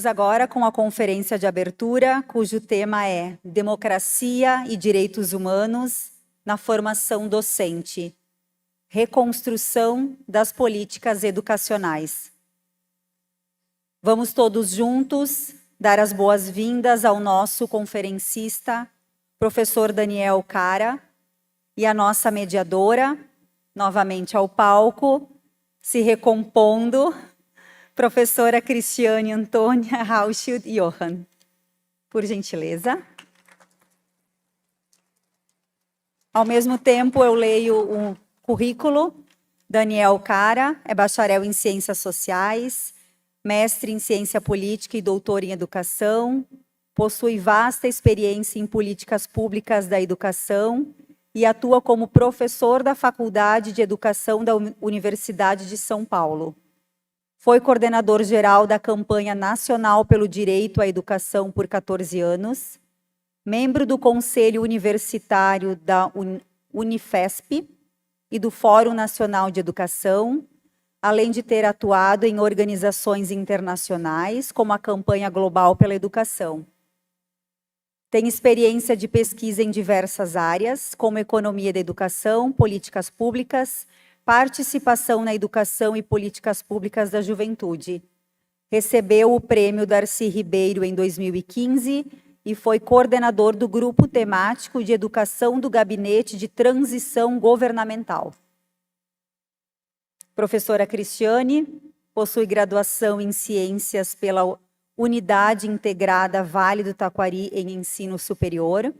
agora com a conferência de abertura, cujo tema é Democracia e Direitos Humanos na Formação Docente. Reconstrução das políticas educacionais. Vamos todos juntos dar as boas-vindas ao nosso conferencista, professor Daniel Cara, e a nossa mediadora, novamente ao palco, se recompondo, professora Cristiane Antônia Rauschild Johann. Por gentileza. Ao mesmo tempo, eu leio o currículo. Daniel Cara é bacharel em Ciências Sociais, mestre em Ciência Política e doutor em Educação, possui vasta experiência em políticas públicas da educação e atua como professor da Faculdade de Educação da Universidade de São Paulo. Foi coordenador geral da Campanha Nacional pelo Direito à Educação por 14 anos, membro do Conselho Universitário da Unifesp e do Fórum Nacional de Educação, além de ter atuado em organizações internacionais, como a Campanha Global pela Educação. Tem experiência de pesquisa em diversas áreas, como economia da educação, políticas públicas, participação na educação e políticas públicas da juventude. Recebeu o Prêmio Darcy Ribeiro em 2015 e foi coordenador do Grupo Temático de Educação do Gabinete de Transição Governamental. Professora Cristiane possui graduação em Ciências pela Unidade Integrada Vale do Taquari em Ensino Superior,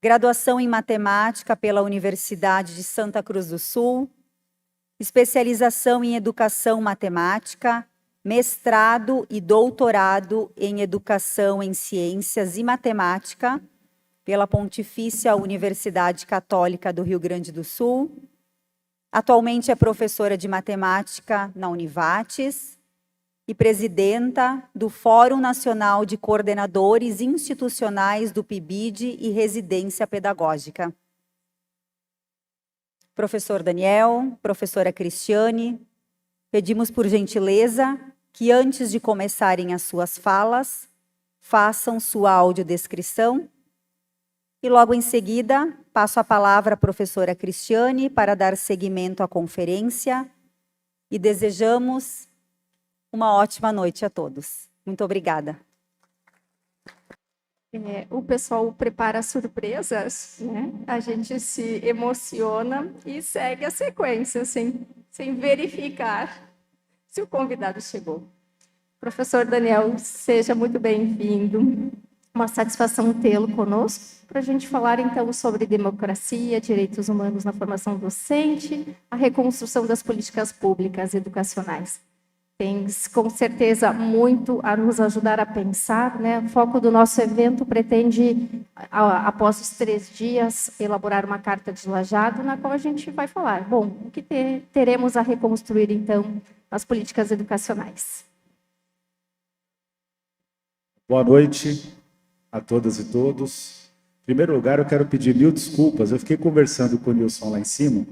graduação em Matemática pela Universidade de Santa Cruz do Sul, especialização em Educação Matemática, mestrado e doutorado em Educação em Ciências e Matemática pela Pontifícia Universidade Católica do Rio Grande do Sul. Atualmente é professora de Matemática na Univates e presidenta do Fórum Nacional de Coordenadores Institucionais do PIBID e Residência Pedagógica. Professor Daniel, professora Cristiane, pedimos por gentileza que antes de começarem as suas falas, façam sua audiodescrição e logo em seguida passo a palavra à professora Cristiane para dar seguimento à conferência e desejamos uma ótima noite a todos. Muito obrigada. O pessoal prepara surpresas, né? A gente se emociona e segue a sequência, sem verificar se o convidado chegou. Professor Daniel, seja muito bem-vindo. Uma satisfação tê-lo conosco para a gente falar, então, sobre democracia, direitos humanos na formação docente, a reconstrução das políticas públicas educacionais. Tem, com certeza, muito a nos ajudar a pensar, né? O foco do nosso evento pretende, após os 3 dias, elaborar uma carta de lajado, na qual a gente vai falar, bom, o que teremos a reconstruir, então, nas políticas educacionais. Boa noite a todas e todos. Em primeiro lugar, eu quero pedir 1000 desculpas. Eu fiquei conversando com o Nilson lá em cima,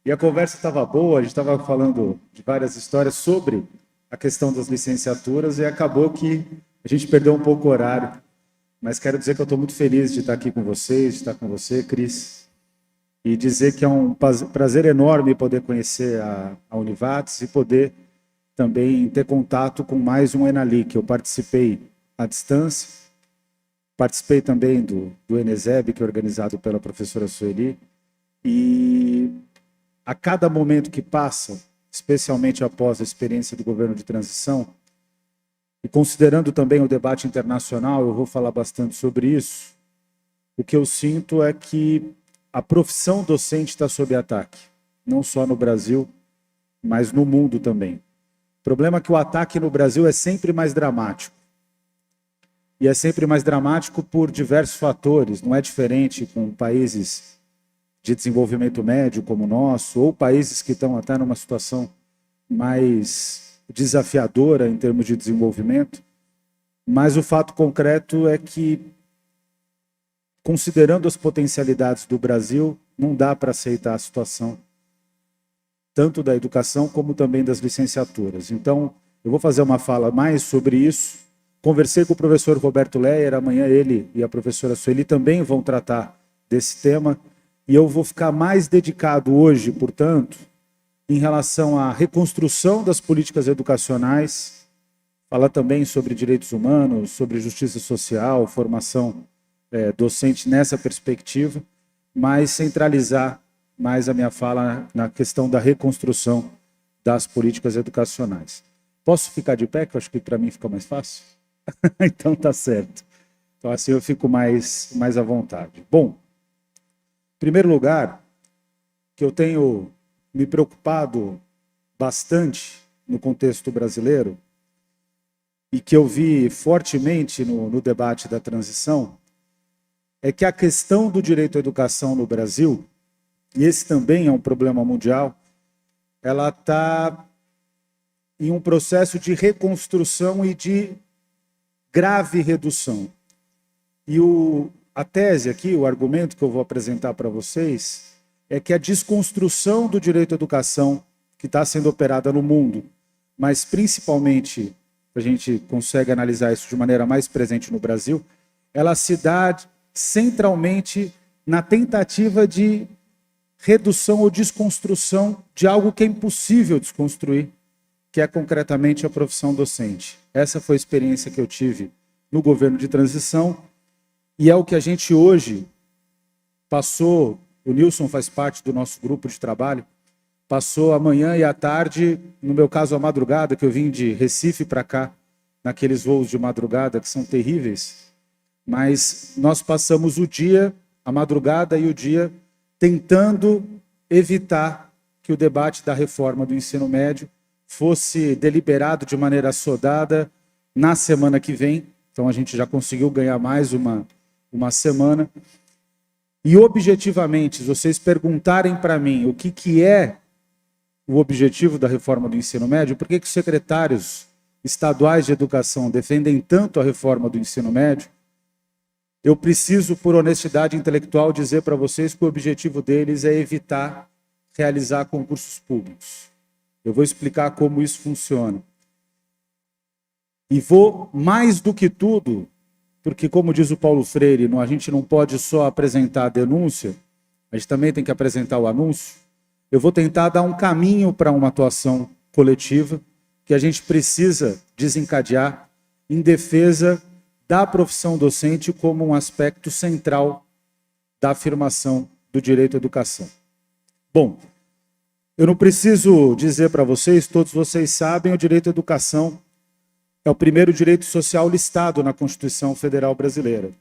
e a conversa estava boa, a gente estava falando de várias histórias sobre a questão das licenciaturas e acabou que a gente perdeu um pouco o horário. Mas quero dizer que eu estou muito feliz de estar aqui com vocês, de estar com você, Cris, e dizer que é um prazer enorme poder conhecer a Univates e poder também ter contato com mais um Enali, que eu participei à distância, participei também do Eneseb, que é organizado pela professora Sueli, e a cada momento que passa, especialmente após a experiência do governo de transição, e considerando também o debate internacional, eu vou falar bastante sobre isso, o que eu sinto é que a profissão docente está sob ataque, não só no Brasil, mas no mundo também. O problema é que o ataque no Brasil é sempre mais dramático. E é sempre mais dramático por diversos fatores, não é diferente com países de desenvolvimento médio como o nosso, ou países que estão até numa situação mais desafiadora em termos de desenvolvimento, mas o fato concreto é que, considerando as potencialidades do Brasil, não dá para aceitar a situação tanto da educação como também das licenciaturas. Então, Eu vou fazer uma fala mais sobre isso. Conversei com o professor Roberto Leyer, amanhã ele e a professora Sueli também vão tratar desse tema, e eu vou ficar mais dedicado hoje, portanto, em relação à reconstrução das políticas educacionais, falar também sobre direitos humanos, sobre justiça social, formação docente nessa perspectiva, mas centralizar mais a minha fala na questão da reconstrução das políticas educacionais. Posso ficar de pé, que eu acho que para mim fica mais fácil? Então tá certo. Então assim eu fico mais à vontade. Bom, em primeiro lugar, que eu tenho me preocupado bastante no contexto brasileiro e que eu vi fortemente no debate da transição, é que a questão do direito à educação no Brasil, e esse também é um problema mundial, ela está em um processo de reconstrução e de grave redução. E a tese aqui, o argumento que eu vou apresentar para vocês, é que a desconstrução do direito à educação que está sendo operada no mundo, mas principalmente, a gente consegue analisar isso de maneira mais presente no Brasil, ela se dá centralmente na tentativa de redução ou desconstrução de algo que é impossível desconstruir, que é concretamente a profissão docente. Essa foi a experiência que eu tive no governo de transição e é o que a gente hoje passou, o Nilson faz parte do nosso grupo de trabalho, passou a manhã e a tarde, no meu caso a madrugada, que eu vim de Recife para cá, naqueles voos de madrugada que são terríveis, mas nós passamos o dia, a madrugada e o dia, tentando evitar que o debate da reforma do ensino médio fosse deliberado de maneira assodada na semana que vem. Então a gente já conseguiu ganhar mais uma semana. E objetivamente, se vocês perguntarem para mim o que é o objetivo da reforma do ensino médio, por que os secretários estaduais de educação defendem tanto a reforma do ensino médio, eu preciso, por honestidade intelectual, dizer para vocês que o objetivo deles é evitar realizar concursos públicos. Eu vou explicar como isso funciona. E vou, mais do que tudo, porque, como diz o Paulo Freire, a gente não pode só apresentar a denúncia, a gente também tem que apresentar o anúncio. Eu vou tentar dar um caminho para uma atuação coletiva que a gente precisa desencadear em defesa da profissão docente como um aspecto central da afirmação do direito à educação. Bom, eu não preciso dizer para vocês, todos vocês sabem, o direito à educação é o primeiro direito social listado na Constituição Federal Brasileira.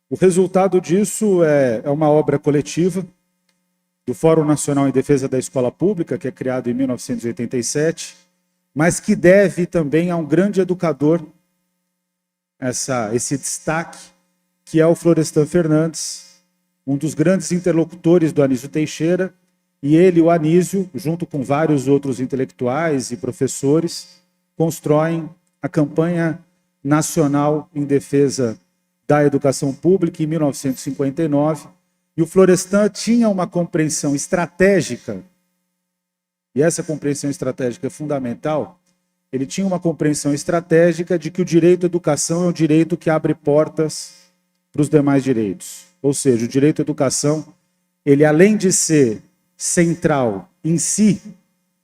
O resultado disso é uma obra coletiva do Fórum Nacional em Defesa da Escola Pública, que é criado em 1987, mas que deve também a um grande educador esse destaque, que é o Florestan Fernandes, um dos grandes interlocutores do Anísio Teixeira, e ele, o Anísio, junto com vários outros intelectuais e professores, constroem a campanha nacional em defesa da educação pública em 1959, e o Florestan tinha uma compreensão estratégica, e essa compreensão estratégica é fundamental. Ele tinha uma compreensão estratégica de que o direito à educação é um direito que abre portas para os demais direitos. Ou seja, o direito à educação, ele além de ser central em si,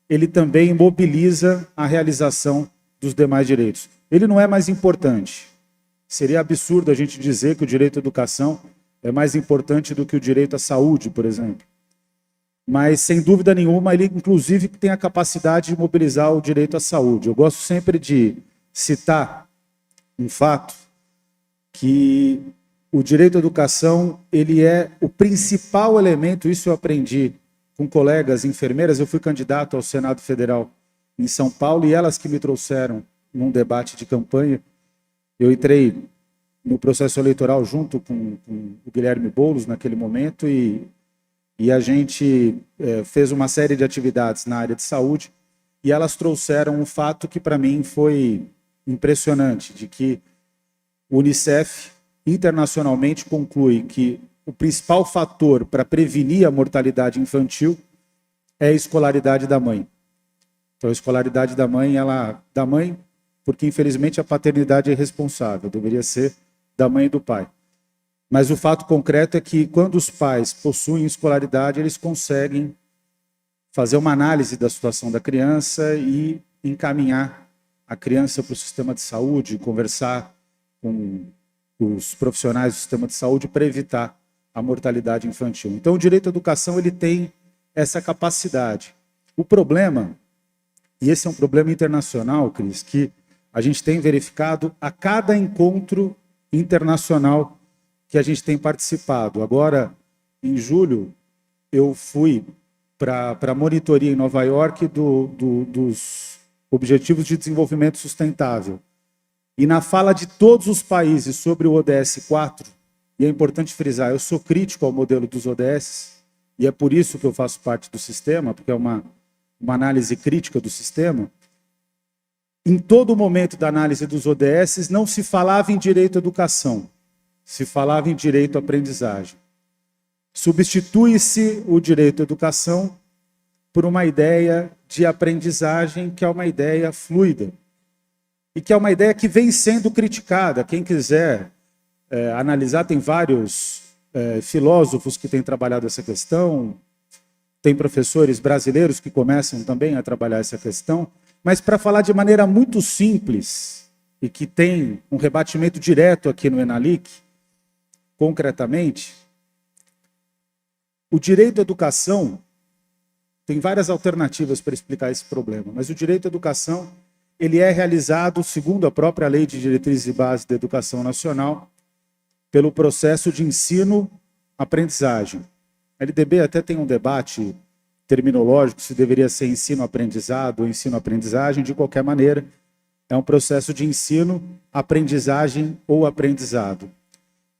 ele também mobiliza a realização dos demais direitos. Ele não é mais importante. Seria absurdo a gente dizer que o direito à educação é mais importante do que o direito à saúde, por exemplo. Mas, sem dúvida nenhuma, ele, inclusive, tem a capacidade de mobilizar o direito à saúde. Eu gosto sempre de citar um fato, que o direito à educação, ele é o principal elemento, isso eu aprendi com colegas enfermeiras, eu fui candidato ao Senado Federal em São Paulo, e elas que me trouxeram num debate de campanha. Eu entrei no processo eleitoral junto com o Guilherme Boulos, naquele momento, e a gente fez uma série de atividades na área de saúde, e elas trouxeram um fato que para mim foi impressionante, de que o Unicef internacionalmente conclui que o principal fator para prevenir a mortalidade infantil é a escolaridade da mãe. Então, a escolaridade da mãe, porque infelizmente a paternidade é irresponsável, deveria ser da mãe e do pai. Mas o fato concreto é que quando os pais possuem escolaridade, eles conseguem fazer uma análise da situação da criança e encaminhar a criança para o sistema de saúde, conversar com os profissionais do sistema de saúde para evitar a mortalidade infantil. Então, o direito à educação ele tem essa capacidade. O problema, e esse é um problema internacional, Cris, que a gente tem verificado a cada encontro internacional que a gente tem participado. Agora, em julho, eu fui para a monitoria em Nova York dos Objetivos de Desenvolvimento Sustentável. E na fala de todos os países sobre o ODS 4, e é importante frisar, eu sou crítico ao modelo dos ODS, e é por isso que eu faço parte do sistema, porque é uma análise crítica do sistema. Em todo momento da análise dos ODS, não se falava em direito à educação, se falava em direito à aprendizagem. Substitui-se o direito à educação por uma ideia de aprendizagem que é uma ideia fluida e que é uma ideia que vem sendo criticada. Quem quiser analisar, tem vários filósofos que têm trabalhado essa questão, tem professores brasileiros que começam também a trabalhar essa questão, mas para falar de maneira muito simples e que tem um rebatimento direto aqui no Enalic, concretamente, o direito à educação tem várias alternativas para explicar esse problema, mas o direito à educação ele é realizado, segundo a própria Lei de Diretrizes e Bases da Educação Nacional, pelo processo de ensino-aprendizagem. A LDB até tem um debate terminológico se deveria ser ensino-aprendizado ou ensino-aprendizagem, de qualquer maneira, é um processo de ensino, aprendizagem ou aprendizado.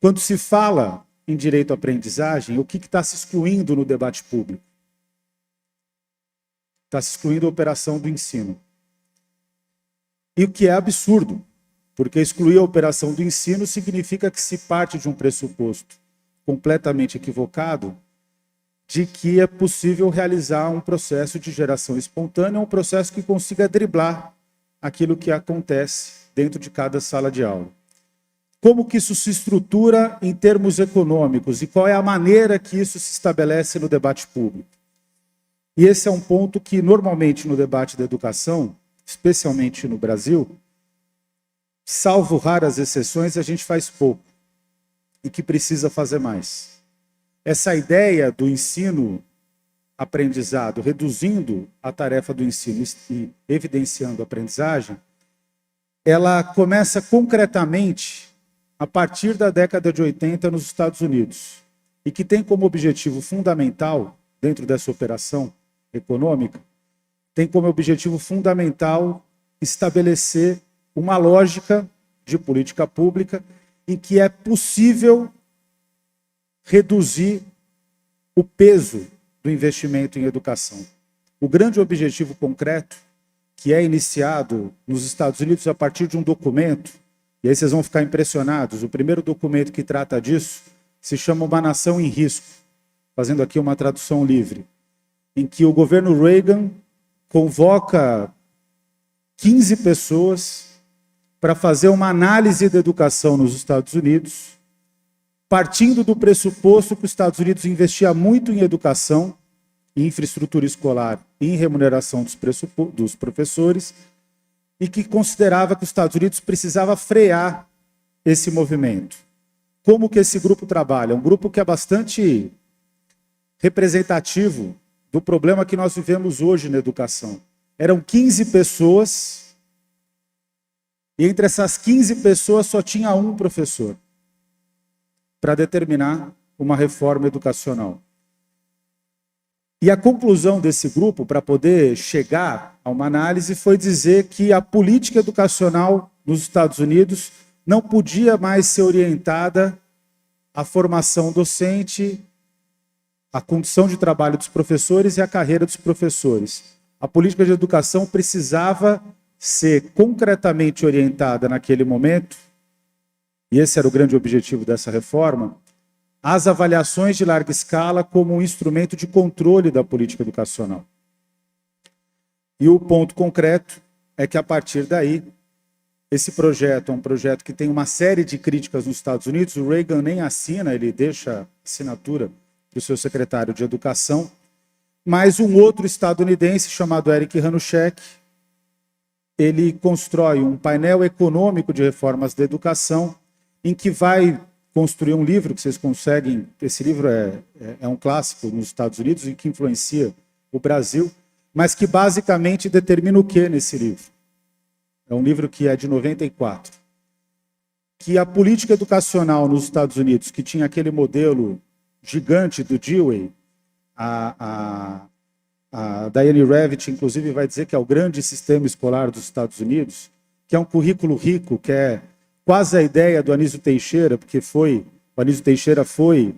Quando se fala em direito à aprendizagem, o que está se excluindo no debate público? Está se excluindo a operação do ensino. E o que é absurdo, porque excluir a operação do ensino significa que se parte de um pressuposto completamente equivocado de que é possível realizar um processo de geração espontânea, um processo que consiga driblar aquilo que acontece dentro de cada sala de aula. Como que isso se estrutura em termos econômicos e qual é a maneira que isso se estabelece no debate público? E esse é um ponto que, normalmente, no debate da educação, especialmente no Brasil, salvo raras exceções, a gente faz pouco e que precisa fazer mais. Essa ideia do ensino-aprendizado, reduzindo a tarefa do ensino e evidenciando a aprendizagem, ela começa concretamente a partir da década de 80 nos Estados Unidos e que tem como objetivo fundamental, dentro dessa operação econômica, tem como objetivo fundamental estabelecer uma lógica de política pública em que é possível reduzir o peso do investimento em educação. O grande objetivo concreto, que é iniciado nos Estados Unidos a partir de um documento, e aí vocês vão ficar impressionados, o primeiro documento que trata disso se chama Uma Nação em Risco, fazendo aqui uma tradução livre, em que o governo Reagan convoca 15 pessoas para fazer uma análise da educação nos Estados Unidos, partindo do pressuposto que os Estados Unidos investia muito em educação, em infraestrutura escolar e em remuneração dos professores, e que considerava que os Estados Unidos precisava frear esse movimento. Como que esse grupo trabalha? É um grupo que é bastante representativo do problema que nós vivemos hoje na educação. Eram 15 pessoas, e entre essas 15 pessoas só tinha um professor para determinar uma reforma educacional. E a conclusão desse grupo, para poder chegar a uma análise, foi dizer que a política educacional nos Estados Unidos não podia mais ser orientada à formação docente, à condição de trabalho dos professores e à carreira dos professores. A política de educação precisava ser concretamente orientada naquele momento, e esse era o grande objetivo dessa reforma, às avaliações de larga escala como um instrumento de controle da política educacional. E o ponto concreto é que, a partir daí, esse projeto é um projeto que tem uma série de críticas nos Estados Unidos. O Reagan nem assina, ele deixa assinatura para o seu secretário de Educação. Mas um outro estadunidense chamado Eric Hanushek, ele constrói um painel econômico de reformas da educação, em que vai construir um livro que vocês conseguem. Esse livro é um clássico nos Estados Unidos e que influencia o Brasil, mas que basicamente determina o que nesse livro? É um livro que é de 94. Que a política educacional nos Estados Unidos, que tinha aquele modelo gigante do Dewey, a Diane Ravitch, inclusive, vai dizer que é o grande sistema escolar dos Estados Unidos, que é um currículo rico, que é quase a ideia do Anísio Teixeira, porque o Anísio Teixeira foi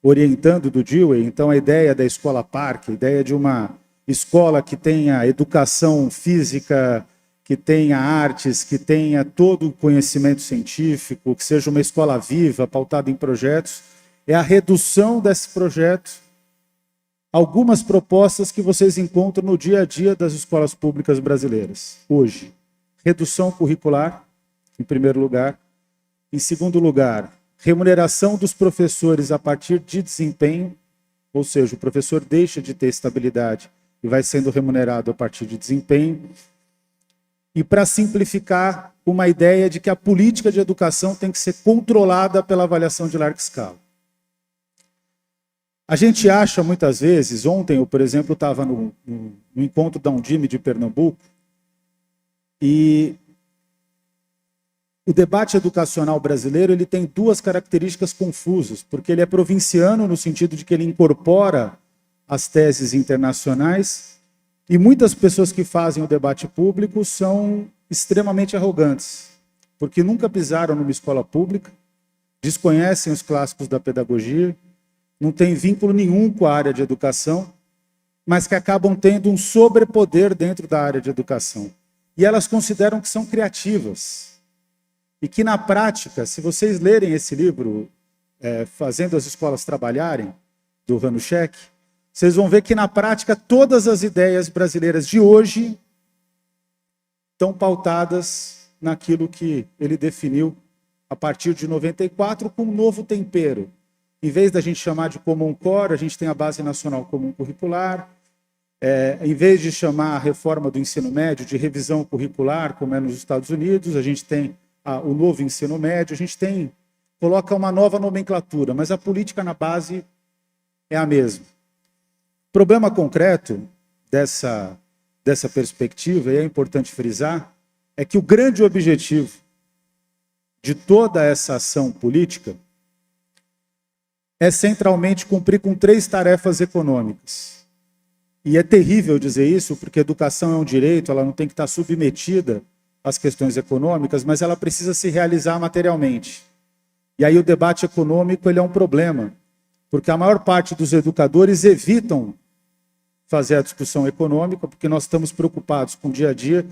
orientando do Dewey, então a ideia da escola parque, a ideia de uma escola que tenha educação física, que tenha artes, que tenha todo o conhecimento científico, que seja uma escola viva, pautada em projetos, é a redução desse projeto. Algumas propostas que vocês encontram no dia a dia das escolas públicas brasileiras, hoje. Redução curricular, em primeiro lugar. Em segundo lugar, remuneração dos professores a partir de desempenho, ou seja, o professor deixa de ter estabilidade e vai sendo remunerado a partir de desempenho. E, para simplificar, uma ideia de que a política de educação tem que ser controlada pela avaliação de larga escala. A gente acha muitas vezes, ontem eu, por exemplo, estava no encontro da Undime de Pernambuco, e o debate educacional brasileiro ele tem duas características confusas, porque ele é provinciano no sentido de que ele incorpora as teses internacionais, e muitas pessoas que fazem o debate público são extremamente arrogantes, porque nunca pisaram numa escola pública, desconhecem os clássicos da pedagogia, não têm vínculo nenhum com a área de educação, mas que acabam tendo um sobrepoder dentro da área de educação. E elas consideram que são criativas. E que, na prática, se vocês lerem esse livro, Fazendo as Escolas Trabalharem, do Hanushek, vocês vão ver que, na prática, todas as ideias brasileiras de hoje estão pautadas naquilo que ele definiu a partir de 94 com um novo tempero. Em vez da gente chamar de Common Core, a gente tem a Base Nacional Comum Curricular. Em vez de chamar a reforma do ensino médio de revisão curricular, como é nos Estados Unidos, a gente tem o novo ensino médio, a gente coloca uma nova nomenclatura, mas a política na base é a mesma. O problema concreto dessa perspectiva, e é importante frisar, é que o grande objetivo de toda essa ação política é centralmente cumprir com 3 tarefas econômicas. E é terrível dizer isso, porque a educação é um direito, ela não tem que estar submetida às questões econômicas, mas ela precisa se realizar materialmente. E aí o debate econômico ele é um problema, porque a maior parte dos educadores evitam fazer a discussão econômica, porque nós estamos preocupados com o dia a dia.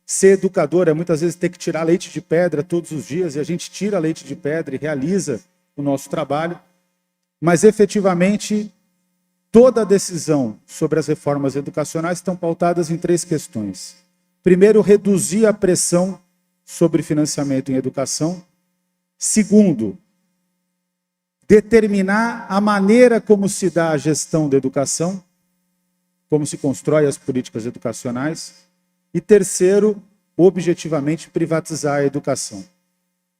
Ser educador é muitas vezes ter que tirar leite de pedra todos os dias, e a gente tira leite de pedra e realiza o nosso trabalho. Mas, efetivamente, toda a decisão sobre as reformas educacionais estão pautadas em 3 questões. Primeiro, reduzir a pressão sobre financiamento em educação. Segundo, determinar a maneira como se dá a gestão da educação, como se constrói as políticas educacionais. E terceiro, objetivamente, privatizar a educação.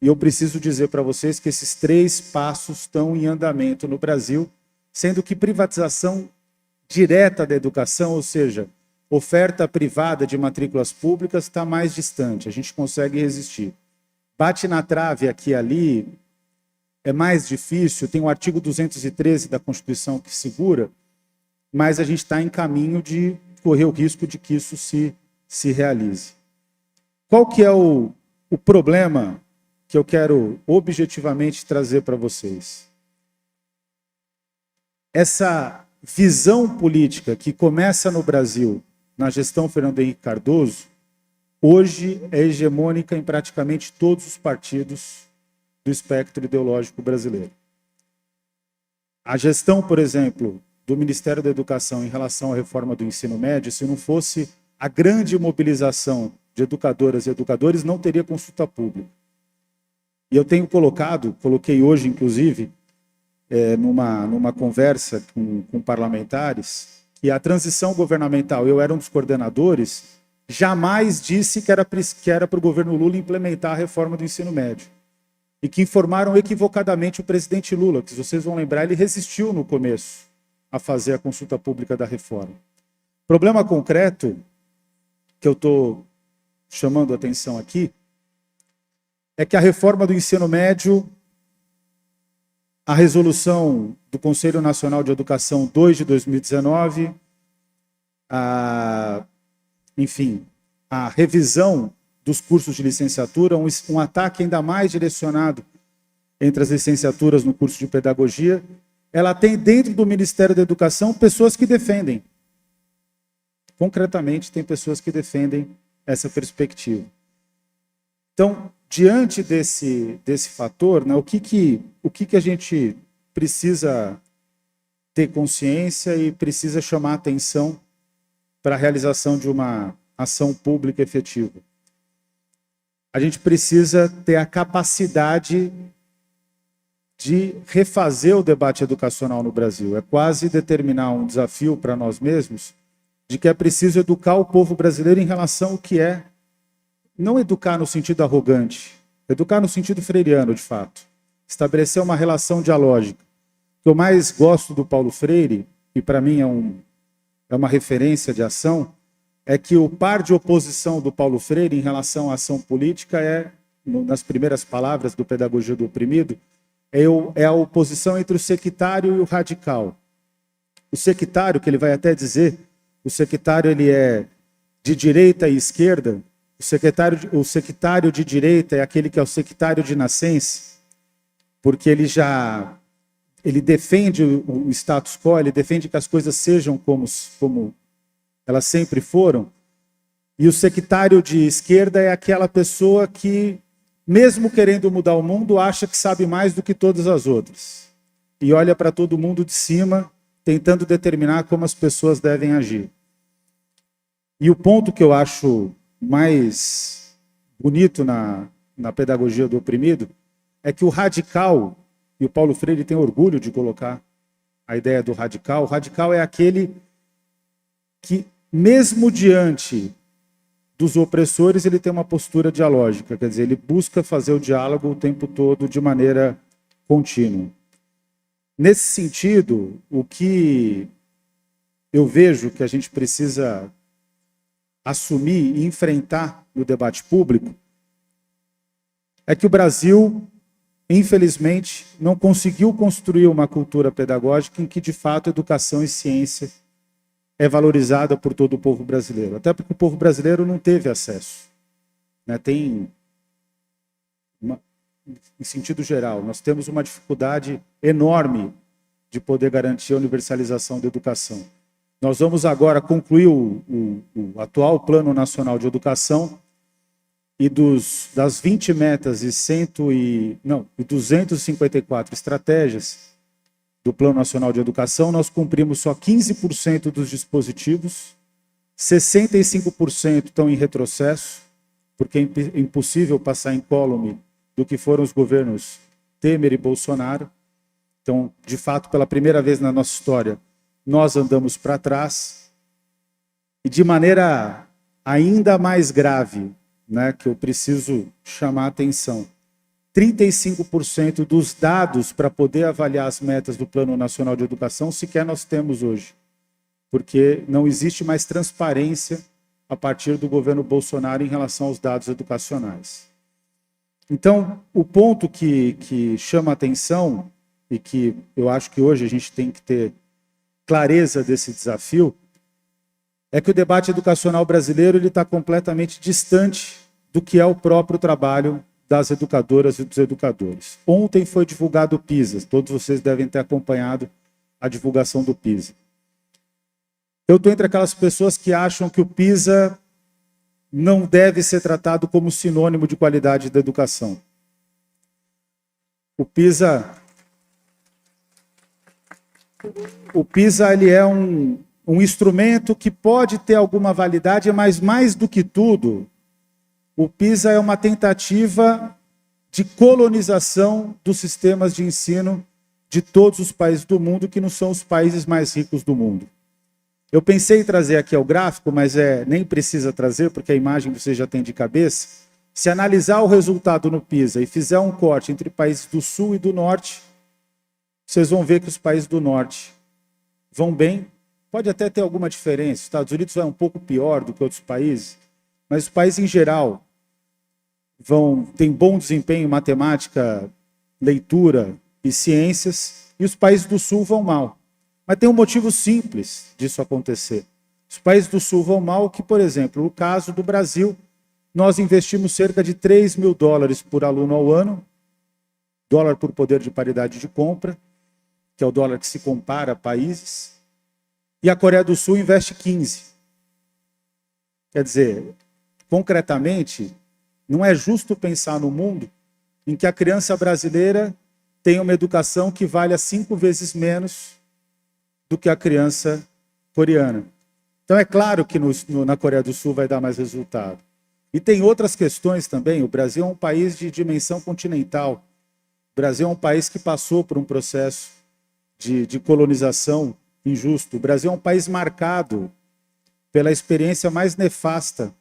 E eu preciso dizer para vocês que esses 3 passos estão em andamento no Brasil, sendo que privatização direta da educação, ou seja, oferta privada de matrículas públicas, está mais distante, a gente consegue resistir. Bate na trave aqui e ali, é mais difícil, tem o artigo 213 da Constituição que segura, mas a gente está em caminho de correr o risco de que isso se realize. Qual que é o problema que eu quero objetivamente trazer para vocês? Essa visão política que começa no Brasil, na gestão Fernando Henrique Cardoso, hoje é hegemônica em praticamente todos os partidos do espectro ideológico brasileiro. A gestão, por exemplo, do Ministério da Educação em relação à reforma do ensino médio, se não fosse a grande mobilização de educadoras e educadores, não teria consulta pública. E eu tenho coloquei hoje, inclusive, numa conversa com parlamentares, que a transição governamental, eu era um dos coordenadores, jamais disse que era para o governo Lula implementar a reforma do ensino médio. E que informaram equivocadamente o presidente Lula, que, se vocês vão lembrar, ele resistiu no começo a fazer a consulta pública da reforma. Problema concreto, que eu estou chamando a atenção aqui, é que a reforma do ensino médio, a resolução do Conselho Nacional de Educação 2 de 2019, enfim, a revisão dos cursos de licenciatura, um ataque ainda mais direcionado entre as licenciaturas no curso de pedagogia, ela tem dentro do Ministério da Educação pessoas que defendem. Concretamente, tem pessoas que defendem essa perspectiva. Então, diante desse fator, né, o que a gente precisa ter consciência e precisa chamar atenção para a realização de uma ação pública efetiva? A gente precisa ter a capacidade de refazer o debate educacional no Brasil. É quase determinar um desafio para nós mesmos de que é preciso educar o povo brasileiro em relação ao que é, não educar no sentido arrogante, educar no sentido freiriano, de fato. Estabelecer uma relação dialógica. O que eu mais gosto do Paulo Freire, e para mim é uma referência de ação, é que o par de oposição do Paulo Freire em relação à ação política nas primeiras palavras do Pedagogia do Oprimido, é a oposição entre o sectário e o radical. O sectário, que ele vai até dizer, o sectário ele é de direita e esquerda, o sectário de direita é aquele que é o sectário de nascença, porque ele defende o status quo, ele defende que as coisas sejam como elas sempre foram. E o sectário de esquerda é aquela pessoa que, mesmo querendo mudar o mundo, acha que sabe mais do que todas as outras. E olha para todo mundo de cima, tentando determinar como as pessoas devem agir. E o ponto que eu acho mais bonito na pedagogia do oprimido é que o radical, e o Paulo Freire tem orgulho de colocar a ideia do radical, o radical é aquele que, mesmo diante dos opressores, ele tem uma postura dialógica, quer dizer, ele busca fazer o diálogo o tempo todo de maneira contínua. Nesse sentido, o que eu vejo que a gente precisa assumir e enfrentar no debate público é que o Brasil, infelizmente, não conseguiu construir uma cultura pedagógica em que, de fato, educação e ciência é valorizada por todo o povo brasileiro. Até porque o povo brasileiro não teve acesso. Né? Em sentido geral, nós temos uma dificuldade enorme de poder garantir a universalização da educação. Nós vamos agora concluir o atual Plano Nacional de Educação e das 20 metas e 254 estratégias do Plano Nacional de Educação, nós cumprimos só 15% dos dispositivos, 65% estão em retrocesso, porque é impossível passar incólume do que foram os governos Temer e Bolsonaro. Então, de fato, pela primeira vez na nossa história, nós andamos para trás. E de maneira ainda mais grave, né, que eu preciso chamar a atenção, 35% dos dados para poder avaliar as metas do Plano Nacional de Educação sequer nós temos hoje, porque não existe mais transparência a partir do governo Bolsonaro em relação aos dados educacionais. Então, o ponto que chama a atenção e que eu acho que hoje a gente tem que ter clareza desse desafio é que o debate educacional brasileiro está completamente distante do que é o próprio trabalho das educadoras e dos educadores. Ontem foi divulgado o PISA, todos vocês devem ter acompanhado a divulgação do PISA. Eu estou entre aquelas pessoas que acham que o PISA não deve ser tratado como sinônimo de qualidade da educação. O PISA ele é um instrumento que pode ter alguma validade, mas mais do que tudo, o PISA é uma tentativa de colonização dos sistemas de ensino de todos os países do mundo, que não são os países mais ricos do mundo. Eu pensei em trazer aqui o gráfico, mas nem precisa trazer, porque a imagem você já tem de cabeça. Se analisar o resultado no PISA e fizer um corte entre países do Sul e do Norte, vocês vão ver que os países do Norte vão bem. Pode até ter alguma diferença. Os Estados Unidos vai um pouco pior do que outros países, mas os países em geral têm bom desempenho em matemática, leitura e ciências, e os países do Sul vão mal. Mas tem um motivo simples disso acontecer. Os países do Sul vão mal que, por exemplo, no caso do Brasil, nós investimos cerca de 3 mil dólares por aluno ao ano, dólar por poder de paridade de compra, que é o dólar que se compara a países, e a Coreia do Sul investe 15. Quer dizer, concretamente, não é justo pensar no mundo em que a criança brasileira tem uma educação que valha 5 vezes menos do que a criança coreana. Então é claro que na Coreia do Sul vai dar mais resultado. E tem outras questões também. O Brasil é um país de dimensão continental. O Brasil é um país que passou por um processo de colonização injusto. O Brasil é um país marcado pela experiência mais nefasta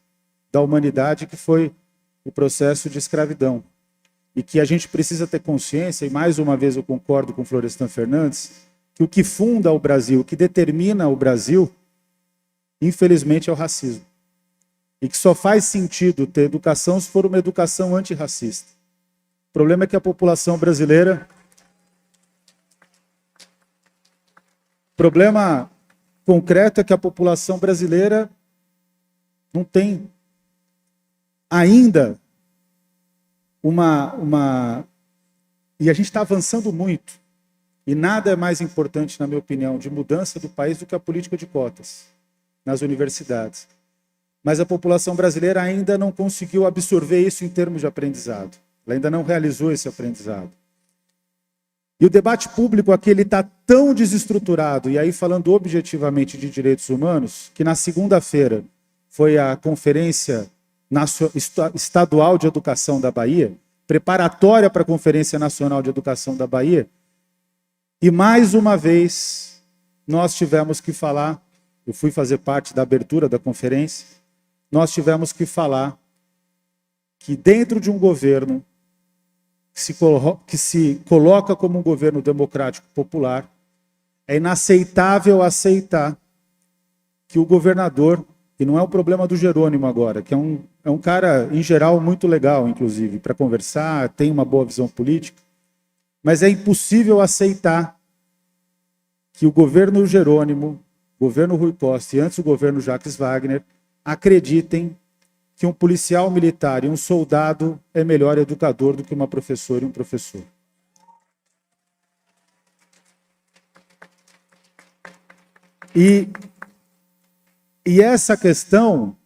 da humanidade, que foi o processo de escravidão. E que a gente precisa ter consciência, e mais uma vez eu concordo com Florestan Fernandes, que o que funda o Brasil, o que determina o Brasil, infelizmente, é o racismo. E que só faz sentido ter educação se for uma educação antirracista. O problema é que a população brasileira... O problema concreto é que a população brasileira não tem ainda E a gente está avançando muito. E nada é mais importante, na minha opinião, de mudança do país do que a política de cotas nas universidades. Mas a população brasileira ainda não conseguiu absorver isso em termos de aprendizado. Ela ainda não realizou esse aprendizado. E o debate público aqui está tão desestruturado, e aí falando objetivamente de direitos humanos, que na segunda-feira foi a Conferência Estadual de Educação da Bahia, preparatória para a Conferência Nacional de Educação da Bahia, e mais uma vez nós tivemos que falar, eu fui fazer parte da abertura da conferência, nós tivemos que falar que dentro de um governo que se coloca como um governo democrático popular, é inaceitável aceitar que o governador, e não é o problema do Jerônimo agora, que é um cara, em geral, muito legal, inclusive, para conversar, tem uma boa visão política, mas é impossível aceitar que o governo Jerônimo, o governo Rui Costa e antes o governo Jacques Wagner acreditem que um policial militar e um soldado é melhor educador do que uma professora e um professor. E essa questão,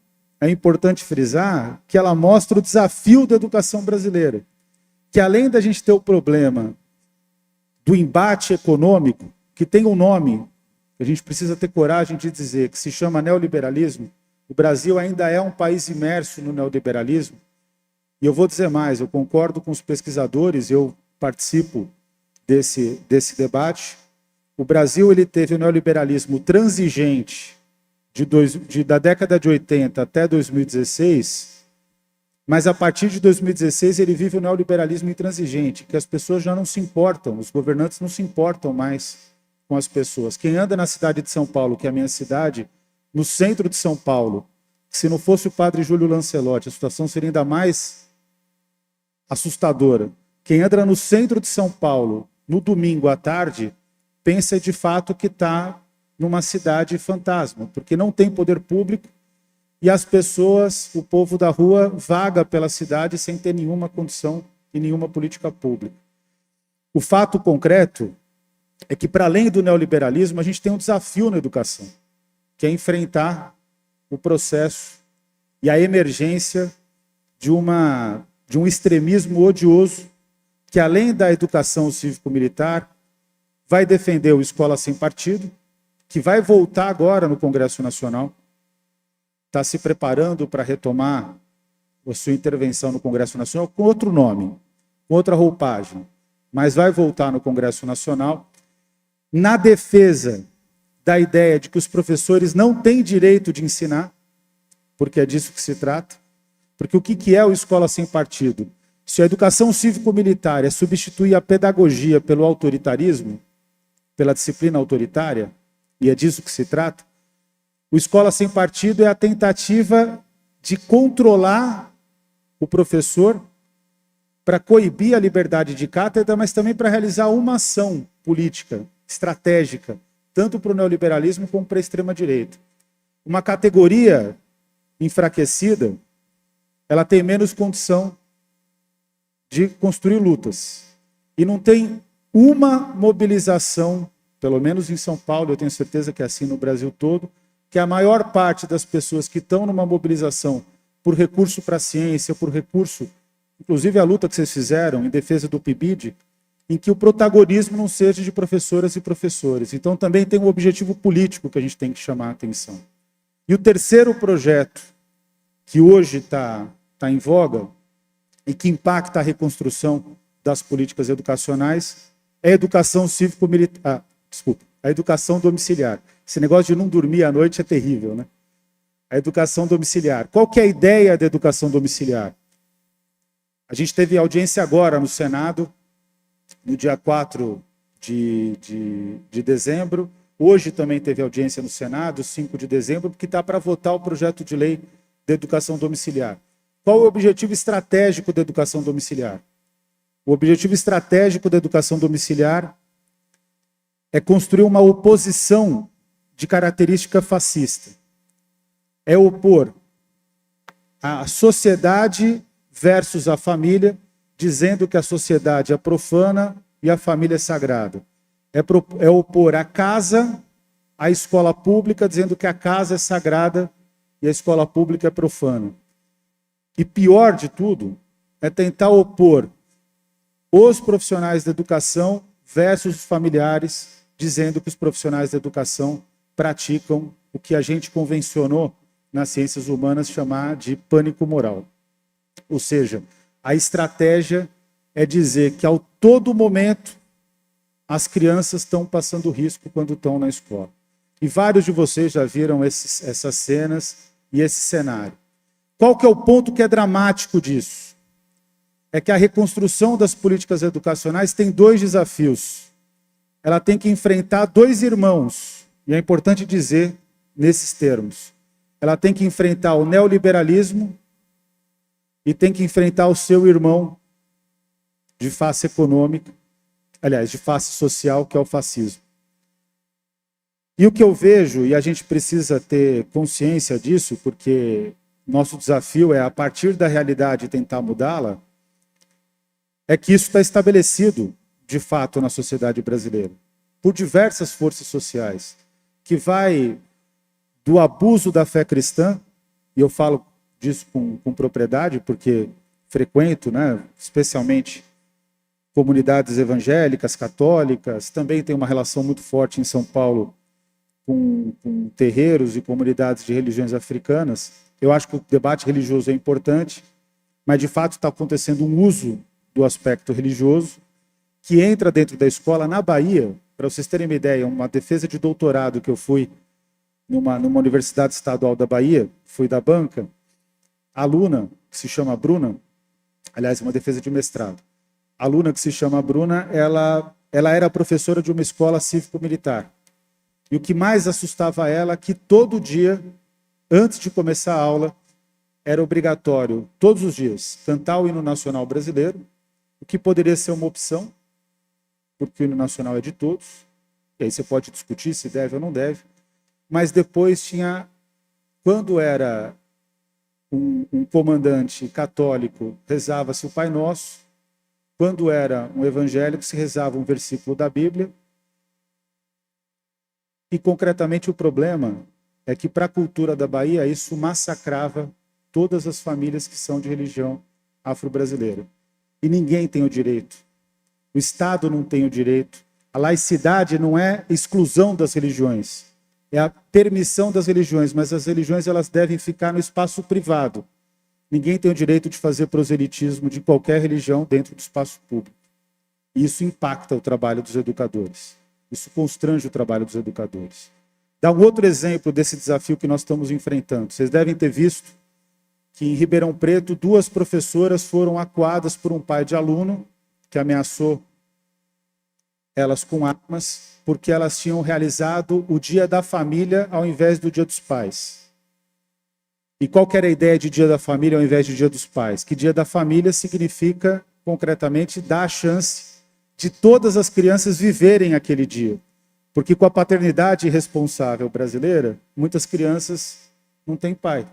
é importante frisar, que ela mostra o desafio da educação brasileira. Que além da gente ter o problema do embate econômico, que tem um nome, que a gente precisa ter coragem de dizer, que se chama neoliberalismo, o Brasil ainda é um país imerso no neoliberalismo. E eu vou dizer mais, eu concordo com os pesquisadores, eu participo desse debate. O Brasil ele teve o neoliberalismo transigente da década de 80 até 2016, mas a partir de 2016 ele vive o neoliberalismo intransigente, que as pessoas já não se importam, os governantes não se importam mais com as pessoas. Quem anda na cidade de São Paulo, que é a minha cidade, no centro de São Paulo, se não fosse o padre Júlio Lancelotti, a situação seria ainda mais assustadora. Quem anda no centro de São Paulo, no domingo à tarde, pensa de fato que está numa cidade fantasma, porque não tem poder público e as pessoas, o povo da rua, vaga pela cidade sem ter nenhuma condição e nenhuma política pública. O fato concreto é que, para além do neoliberalismo, a gente tem um desafio na educação, que é enfrentar o processo e a emergência de um extremismo odioso que, além da educação cívico-militar, vai defender o escola sem partido, que vai voltar agora no Congresso Nacional, está se preparando para retomar a sua intervenção no Congresso Nacional com outro nome, com outra roupagem, mas vai voltar no Congresso Nacional na defesa da ideia de que os professores não têm direito de ensinar, porque é disso que se trata. Porque o que é o Escola Sem Partido? Se a educação cívico-militar é substituir a pedagogia pelo autoritarismo, pela disciplina autoritária, e é disso que se trata, o Escola Sem Partido é a tentativa de controlar o professor para coibir a liberdade de cátedra, mas também para realizar uma ação política, estratégica, tanto para o neoliberalismo como para a extrema-direita. Uma categoria enfraquecida, ela tem menos condição de construir lutas. E não tem uma mobilização, pelo menos em São Paulo, eu tenho certeza que é assim no Brasil todo, que a maior parte das pessoas que estão numa mobilização por recurso para a ciência, por recurso, inclusive a luta que vocês fizeram em defesa do PIBID, em que o protagonismo não seja de professoras e professores. Então também tem um objetivo político que a gente tem que chamar a atenção. E o terceiro projeto, que hoje está em voga e que impacta a reconstrução das políticas educacionais, é a educação cívico-militar. A educação domiciliar. Esse negócio de não dormir à noite é terrível, né? A educação domiciliar. Qual que é a ideia da educação domiciliar? A gente teve audiência agora no Senado, no dia 4 de dezembro. Hoje também teve audiência no Senado, 5 de dezembro, porque está para votar o projeto de lei da educação domiciliar. Qual é o objetivo estratégico da educação domiciliar? O objetivo estratégico da educação domiciliar é construir uma oposição de característica fascista. É opor a sociedade versus a família, dizendo que a sociedade é profana e a família é sagrada. É opor a casa à escola pública, dizendo que a casa é sagrada e a escola pública é profana. E pior de tudo, é tentar opor os profissionais da educação versus os familiares, dizendo que os profissionais da educação praticam o que a gente convencionou nas ciências humanas chamar de pânico moral. Ou seja, a estratégia é dizer que, ao todo momento, as crianças estão passando risco quando estão na escola. E vários de vocês já viram essas cenas e esse cenário. Qual que é o ponto que é dramático disso? É que a reconstrução das políticas educacionais tem dois desafios. Ela tem que enfrentar dois irmãos, e é importante dizer nesses termos. Ela tem que enfrentar o neoliberalismo e tem que enfrentar o seu irmão de face econômica, aliás, de face social, que é o fascismo. E o que eu vejo, e a gente precisa ter consciência disso, porque nosso desafio é, a partir da realidade, tentar mudá-la, é que isso está estabelecido, de fato, na sociedade brasileira, por diversas forças sociais, que vai do abuso da fé cristã, e eu falo disso com propriedade, porque frequento, né, especialmente comunidades evangélicas, católicas, também tem uma relação muito forte em São Paulo com terreiros e comunidades de religiões africanas. Eu acho que o debate religioso é importante, mas de fato está acontecendo um uso do aspecto religioso que entra dentro da escola. Na Bahia, para vocês terem uma ideia, uma defesa de doutorado que eu fui numa universidade estadual da Bahia, fui da banca, a aluna, que se chama Bruna, aliás, uma defesa de mestrado, a aluna que se chama Bruna, ela era professora de uma escola cívico-militar. E o que mais assustava ela é que todo dia, antes de começar a aula, era obrigatório, todos os dias, cantar o hino nacional brasileiro, o que poderia ser uma opção, porque o hino nacional é de todos, e aí você pode discutir se deve ou não deve, mas depois tinha, quando era um comandante católico, rezava-se o Pai Nosso, quando era um evangélico, se rezava um versículo da Bíblia, e concretamente o problema é que para a cultura da Bahia isso massacrava todas as famílias que são de religião afro-brasileira. E ninguém tem o direito. O Estado não tem o direito. A laicidade não é exclusão das religiões. é a permissão das religiões, mas as religiões elas devem ficar no espaço privado. Ninguém tem o direito de fazer proselitismo de qualquer religião dentro do espaço público. E isso impacta o trabalho dos educadores. Isso constrange o trabalho dos educadores. Dá um outro exemplo desse desafio que nós estamos enfrentando. Vocês devem ter visto que em Ribeirão Preto 2 professoras foram acuadas por um pai de aluno que ameaçou elas com armas porque elas tinham realizado o Dia da Família ao invés do Dia dos Pais. E qual que era a ideia de Dia da Família ao invés de Dia dos Pais? Que Dia da Família significa, concretamente, dar a chance de todas as crianças viverem aquele dia. Porque com a paternidade irresponsável brasileira, muitas crianças não têm pai.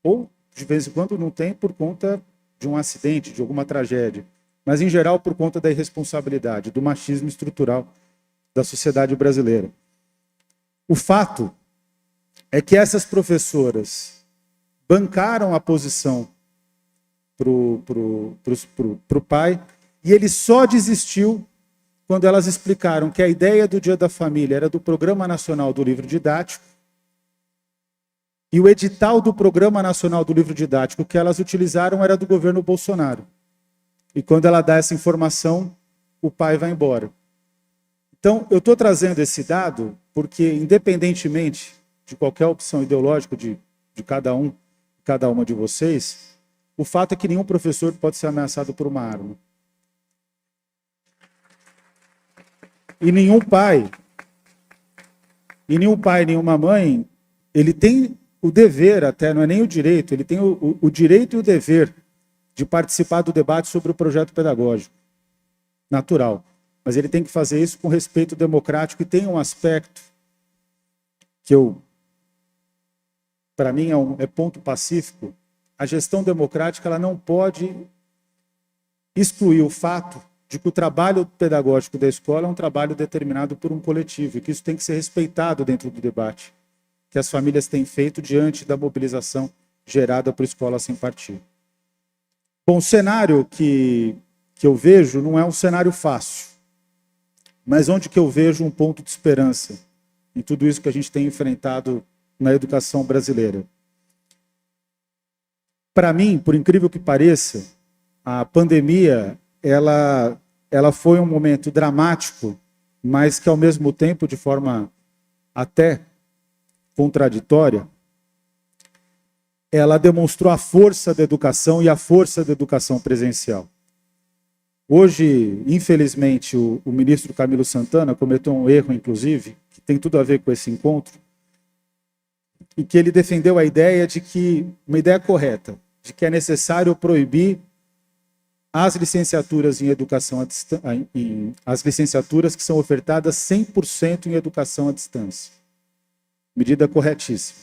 Ou, de vez em quando, não tem por conta de um acidente, de alguma tragédia. Mas, em geral, por conta da irresponsabilidade, do machismo estrutural da sociedade brasileira. O fato é que essas professoras bancaram a posição pro pai e ele só desistiu quando elas explicaram que a ideia do Dia da Família era do Programa Nacional do Livro Didático e o edital do Programa Nacional do Livro Didático que elas utilizaram era do governo Bolsonaro. E quando ela dá essa informação, o pai vai embora. Então, eu estou trazendo esse dado porque, independentemente de qualquer opção ideológica de cada uma de vocês, o fato é que nenhum professor pode ser ameaçado por uma arma. E nenhum pai, nenhuma mãe, ele tem o dever até, não é nem o direito, ele tem o direito e o dever de participar do debate sobre o projeto pedagógico. Natural. Mas ele tem que fazer isso com respeito democrático e tem um aspecto que para mim é ponto pacífico. A gestão democrática ela não pode excluir o fato de que o trabalho pedagógico da escola é um trabalho determinado por um coletivo e que isso tem que ser respeitado dentro do debate que as famílias têm feito diante da mobilização gerada por Escola Sem Partido. Bom, o cenário que eu vejo não é um cenário fácil, mas onde que eu vejo um ponto de esperança em tudo isso que a gente tem enfrentado na educação brasileira. Para mim, por incrível que pareça, a pandemia ela foi um momento dramático, mas que ao mesmo tempo, de forma até contraditória, ela demonstrou a força da educação e a força da educação presencial. Hoje, infelizmente, o ministro Camilo Santana cometeu um erro, inclusive, que tem tudo a ver com esse encontro, e que ele defendeu a ideia de que, uma ideia correta, de que é necessário proibir as licenciaturas em educação as licenciaturas que são ofertadas 100% em educação à distância. Medida corretíssima.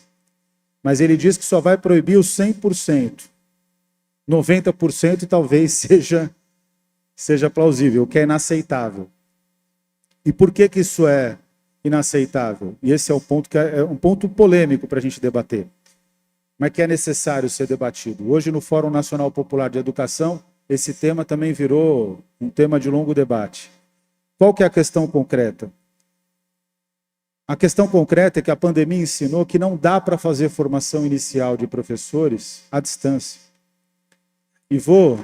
Mas ele diz que só vai proibir os 100%. 90% talvez seja plausível, o que é inaceitável. E por que isso é inaceitável? E esse é o ponto que é um ponto polêmico para a gente debater, mas que é necessário ser debatido. Hoje, no Fórum Nacional Popular de Educação, esse tema também virou um tema de longo debate. Qual que é a questão concreta? A questão concreta é que a pandemia ensinou que não dá para fazer formação inicial de professores à distância. E vou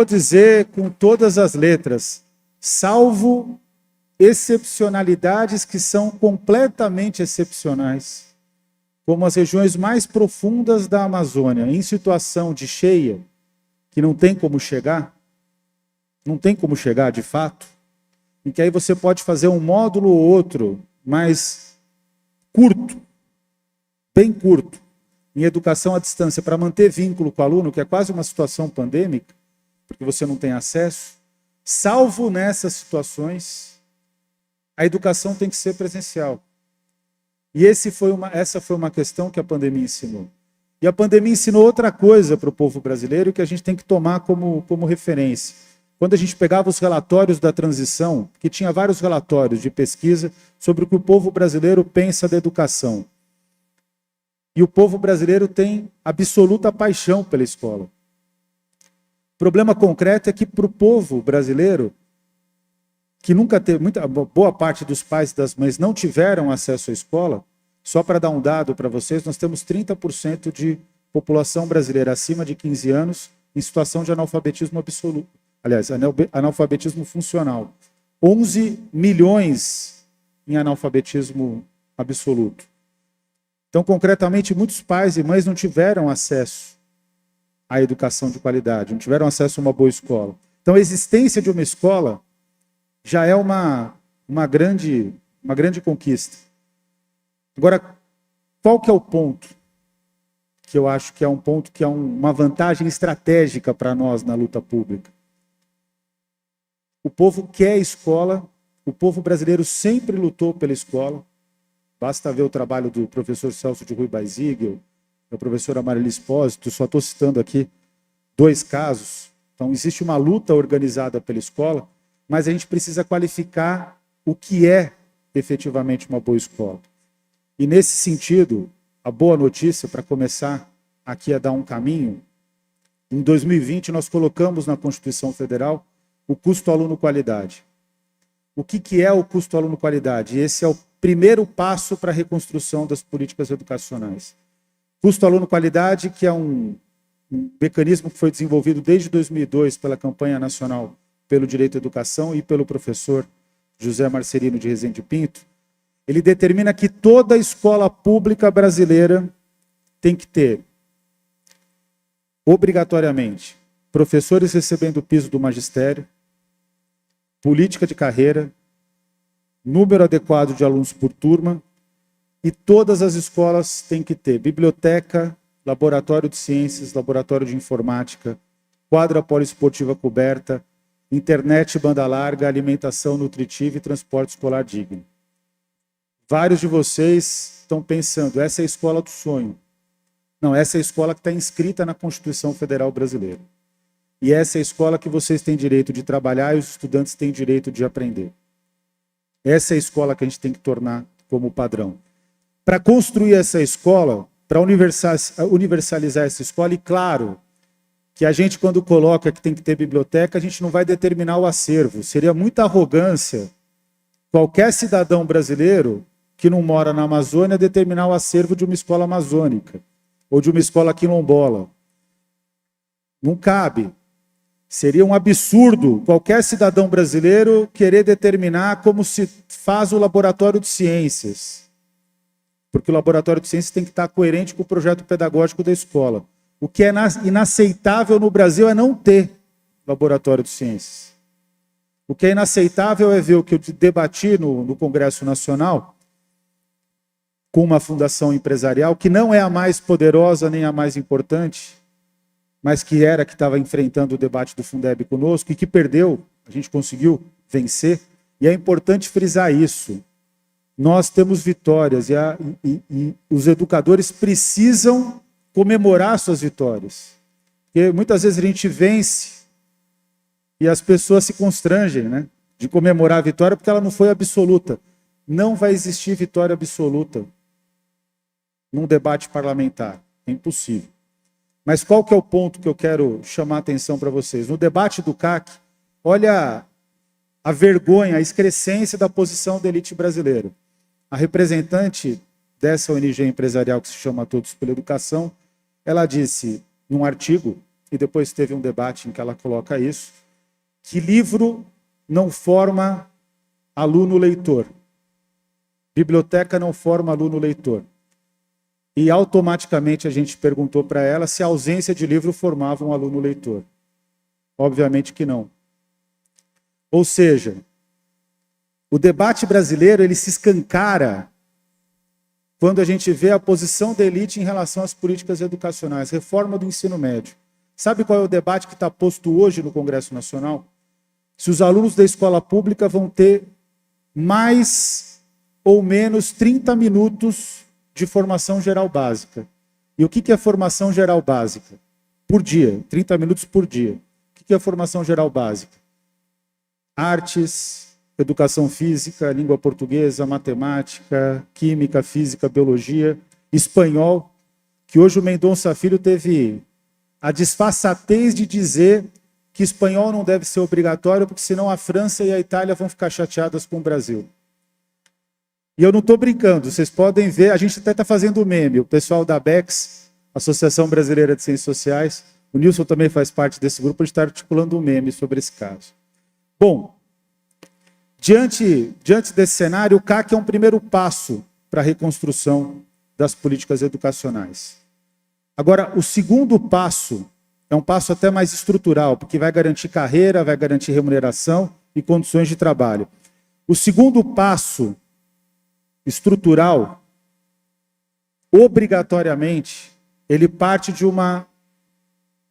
dizer com todas as letras, salvo excepcionalidades que são completamente excepcionais, como as regiões mais profundas da Amazônia, em situação de cheia, que não tem como chegar de fato, em que aí você pode fazer um módulo ou outro mais curto, bem curto, em educação à distância, para manter vínculo com o aluno, que é quase uma situação pandêmica, porque você não tem acesso, salvo nessas situações, a educação tem que ser presencial. E essa foi uma questão que a pandemia ensinou. E a pandemia ensinou outra coisa para o povo brasileiro que a gente tem que tomar como referência. Quando a gente pegava os relatórios da transição, que tinha vários relatórios de pesquisa sobre o que o povo brasileiro pensa da educação. E o povo brasileiro tem absoluta paixão pela escola. O problema concreto é que para o povo brasileiro, que nunca teve, boa parte dos pais e das mães não tiveram acesso à escola. Só para dar um dado para vocês, nós temos 30% de população brasileira acima de 15 anos em situação de analfabetismo absoluto. Aliás, analfabetismo funcional. 11 milhões em analfabetismo absoluto. Então, concretamente, muitos pais e mães não tiveram acesso à educação de qualidade, não tiveram acesso a uma boa escola. Então, a existência de uma escola já é uma grande conquista. Agora, qual que é o ponto? Que eu acho que é um ponto que é uma vantagem estratégica para nós na luta pública. O povo quer escola, o povo brasileiro sempre lutou pela escola. Basta ver o trabalho do professor Celso de Rui Baizigel, da professora Marilia Espósito, só estou citando aqui 2 casos. Então, existe uma luta organizada pela escola, mas a gente precisa qualificar o que é efetivamente uma boa escola. E nesse sentido, a boa notícia, para começar aqui a dar um caminho, em 2020 nós colocamos na Constituição Federal o custo aluno-qualidade. O que é o custo aluno-qualidade? Esse é o primeiro passo para a reconstrução das políticas educacionais. Custo aluno-qualidade, que é um mecanismo que foi desenvolvido desde 2002 pela Campanha Nacional pelo Direito à Educação e pelo professor José Marcelino de Rezende Pinto. Ele determina que toda escola pública brasileira tem que ter, obrigatoriamente, professores recebendo o piso do magistério, política de carreira, número adequado de alunos por turma, e todas as escolas têm que ter biblioteca, laboratório de ciências, laboratório de informática, quadra poliesportiva coberta, internet banda larga, alimentação nutritiva e transporte escolar digno. Vários de vocês estão pensando, essa é a escola do sonho. Não, essa é a escola que está inscrita na Constituição Federal Brasileira. E essa é a escola que vocês têm direito de trabalhar e os estudantes têm direito de aprender. Essa é a escola que a gente tem que tornar como padrão. Para construir essa escola, para universalizar essa escola, e claro, que a gente, quando coloca que tem que ter biblioteca, a gente não vai determinar o acervo. Seria muita arrogância qualquer cidadão brasileiro que não mora na Amazônia determinar o acervo de uma escola amazônica ou de uma escola quilombola. Não cabe. Seria um absurdo qualquer cidadão brasileiro querer determinar como se faz o laboratório de ciências. Porque o laboratório de ciências tem que estar coerente com o projeto pedagógico da escola. O que é inaceitável no Brasil é não ter laboratório de ciências. O que é inaceitável é ver o que eu debati no Congresso Nacional com uma fundação empresarial que não é a mais poderosa nem a mais importante, mas que estava enfrentando o debate do Fundeb conosco e que perdeu, a gente conseguiu vencer. E é importante frisar isso. Nós temos vitórias e os educadores precisam comemorar suas vitórias. Porque muitas vezes a gente vence e as pessoas se constrangem, né, de comemorar a vitória porque ela não foi absoluta. Não vai existir vitória absoluta num debate parlamentar. É impossível. Mas qual que é o ponto que eu quero chamar a atenção para vocês? No debate do CAC, olha a vergonha, a excrescência da posição da elite brasileira. A representante dessa ONG empresarial que se chama Todos pela Educação, ela disse num artigo, e depois teve um debate em que ela coloca isso, que livro não forma aluno leitor. Biblioteca não forma aluno leitor. E automaticamente a gente perguntou para ela se a ausência de livro formava um aluno leitor. Obviamente que não. Ou seja, o debate brasileiro ele se escancara quando a gente vê a posição da elite em relação às políticas educacionais, reforma do ensino médio. Sabe qual é o debate que está posto hoje no Congresso Nacional? Se os alunos da escola pública vão ter mais ou menos 30 minutos de formação geral básica. E o que é formação geral básica? Por dia, 30 minutos por dia. O que é formação geral básica? Artes, educação física, língua portuguesa, matemática, química, física, biologia, espanhol, que hoje o Mendonça Filho teve a disfarçatez de dizer que espanhol não deve ser obrigatório, porque senão a França e a Itália vão ficar chateadas com o Brasil. E eu não estou brincando, vocês podem ver, a gente até está fazendo meme, o pessoal da ABECS, Associação Brasileira de Ciências Sociais, o Nilson também faz parte desse grupo, a gente está articulando um meme sobre esse caso. Bom, diante desse cenário, o CAC é um primeiro passo para a reconstrução das políticas educacionais. Agora, o segundo passo é um passo até mais estrutural, porque vai garantir carreira, vai garantir remuneração e condições de trabalho. O segundo passo estrutural, obrigatoriamente, ele parte de uma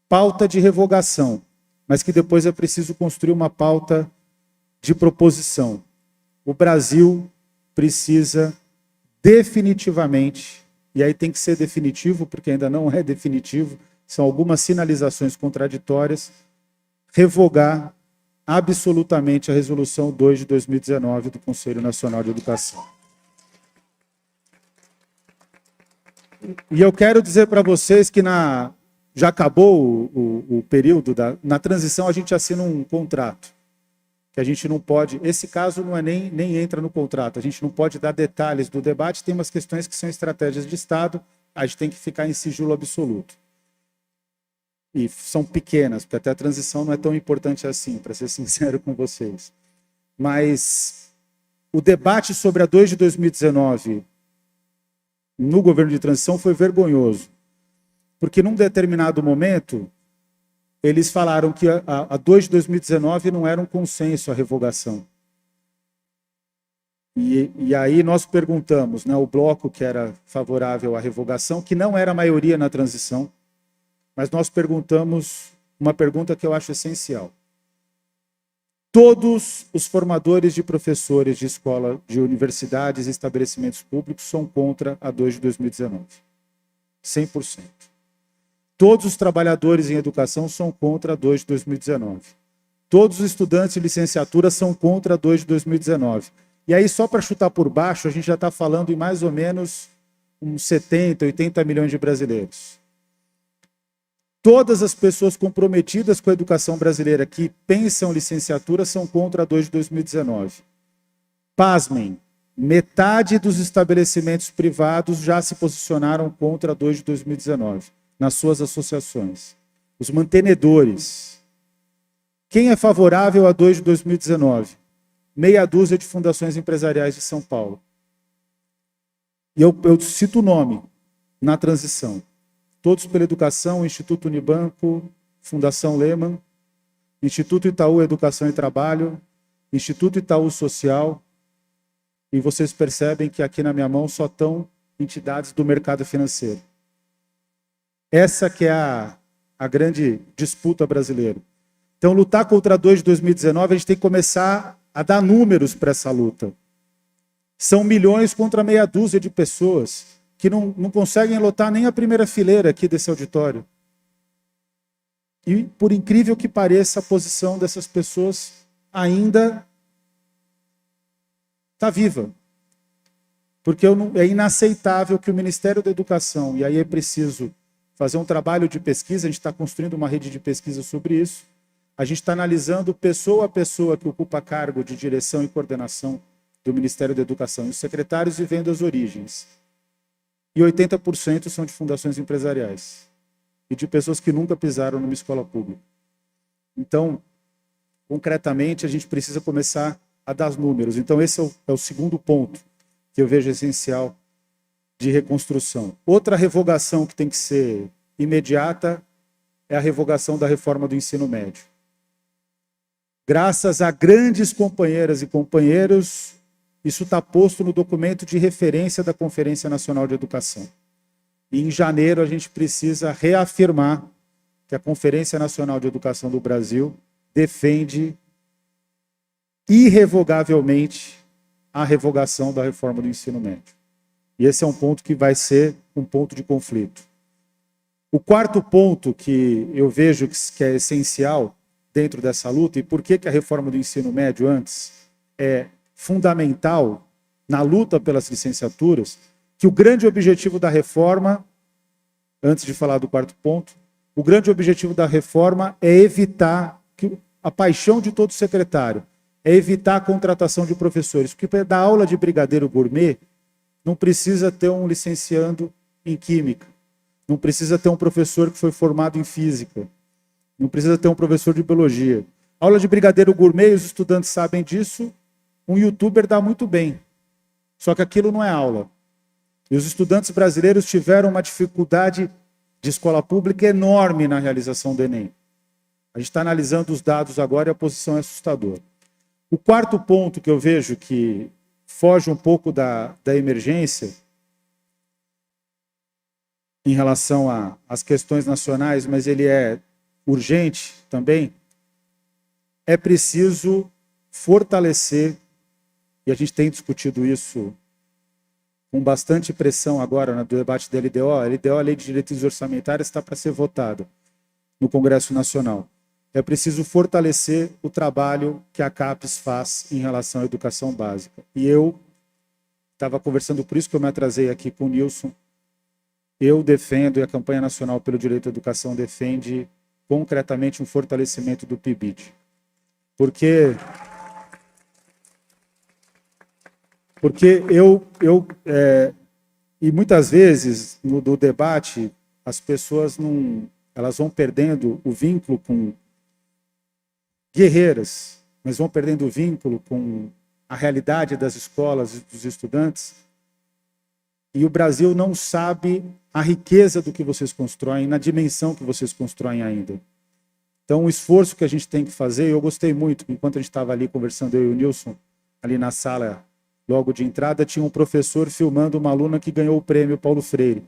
pauta de revogação, mas que depois é preciso construir uma pauta de proposição. O Brasil precisa definitivamente, e aí tem que ser definitivo, porque ainda não é definitivo, são algumas sinalizações contraditórias, revogar absolutamente a Resolução 2 de 2019 do Conselho Nacional de Educação. E eu quero dizer para vocês que já acabou o período, na transição a gente assina um contrato, que a gente não pode, esse caso não é nem entra no contrato, a gente não pode dar detalhes do debate, tem umas questões que são estratégias de Estado, a gente tem que ficar em sigilo absoluto. E são pequenas, porque até a transição não é tão importante assim, para ser sincero com vocês. Mas o debate sobre a 2 de 2019 no governo de transição foi vergonhoso, porque num determinado momento eles falaram que a 2 de 2019 não era um consenso a revogação. E aí nós perguntamos, né, o bloco que era favorável à revogação, que não era a maioria na transição, mas nós perguntamos uma pergunta que eu acho essencial. Todos os formadores de professores de escola, de universidades e estabelecimentos públicos são contra a 2 de 2019. 100%. Todos os trabalhadores em educação são contra a 2 de 2019. Todos os estudantes de licenciatura são contra a 2 de 2019. E aí, só para chutar por baixo, a gente já está falando em mais ou menos uns 70, 80 milhões de brasileiros. Todas as pessoas comprometidas com a educação brasileira que pensam licenciatura são contra a 2 de 2019. Pasmem, metade dos estabelecimentos privados já se posicionaram contra a 2 de 2019, nas suas associações. Os mantenedores. Quem é favorável a 2 de 2019? Meia dúzia de fundações empresariais de São Paulo. E eu cito o nome na transição. Todos pela Educação, Instituto Unibanco, Fundação Lehman, Instituto Itaú Educação e Trabalho, Instituto Itaú Social, e vocês percebem que aqui na minha mão só estão entidades do mercado financeiro. Essa que é a grande disputa brasileira. Então, lutar contra a 2 de 2019, a gente tem que começar a dar números para essa luta. São milhões contra meia dúzia de pessoas que não conseguem lotar nem a primeira fileira aqui desse auditório. E, por incrível que pareça, a posição dessas pessoas ainda está viva. Porque é inaceitável que o Ministério da Educação, e aí é preciso fazer um trabalho de pesquisa, a gente está construindo uma rede de pesquisa sobre isso, a gente está analisando pessoa a pessoa que ocupa cargo de direção e coordenação do Ministério da Educação, e os secretários e vendo as origens. E 80% são de fundações empresariais e de pessoas que nunca pisaram numa escola pública. Então, concretamente, a gente precisa começar a dar números. Então, esse é o segundo ponto que eu vejo essencial de reconstrução. Outra revogação que tem que ser imediata é a revogação da reforma do ensino médio. Graças a grandes companheiras e companheiros, isso está posto no documento de referência da Conferência Nacional de Educação. E em janeiro a gente precisa reafirmar que a Conferência Nacional de Educação do Brasil defende irrevogavelmente a revogação da reforma do ensino médio. E esse é um ponto que vai ser um ponto de conflito. O quarto ponto que eu vejo que é essencial dentro dessa luta, e por que a reforma do ensino médio antes é fundamental na luta pelas licenciaturas, que o grande objetivo da reforma, antes de falar do quarto ponto, o grande objetivo da reforma é evitar que a paixão de todo secretário é evitar a contratação de professores, porque para dar aula de brigadeiro gourmet não precisa ter um licenciando em química, não precisa ter um professor que foi formado em física, não precisa ter um professor de biologia. Aula de brigadeiro gourmet, os estudantes sabem disso, um youtuber dá muito bem, só que aquilo não é aula. E os estudantes brasileiros tiveram uma dificuldade de escola pública enorme na realização do Enem. A gente está analisando os dados agora e a posição é assustadora. O quarto ponto que eu vejo que foge um pouco da emergência em relação às questões nacionais, mas ele é urgente também, é preciso fortalecer, e a gente tem discutido isso com bastante pressão agora no debate da LDO. A LDO, a Lei de Diretrizes Orçamentárias, está para ser votada no Congresso Nacional. É preciso fortalecer o trabalho que a CAPES faz em relação à educação básica. E eu estava conversando, por isso que eu me atrasei aqui com o Nilson, eu defendo, e a Campanha Nacional pelo Direito à Educação defende concretamente um fortalecimento do PIBID. Porque e muitas vezes no debate as pessoas elas vão perdendo o vínculo com guerreiras, mas vão perdendo o vínculo com a realidade das escolas e dos estudantes. E o Brasil não sabe a riqueza do que vocês constroem, na dimensão que vocês constroem ainda. Então, o esforço que a gente tem que fazer, eu gostei muito, enquanto a gente estava ali conversando, eu e o Nilson, ali na sala, logo de entrada, tinha um professor filmando uma aluna que ganhou o prêmio Paulo Freire.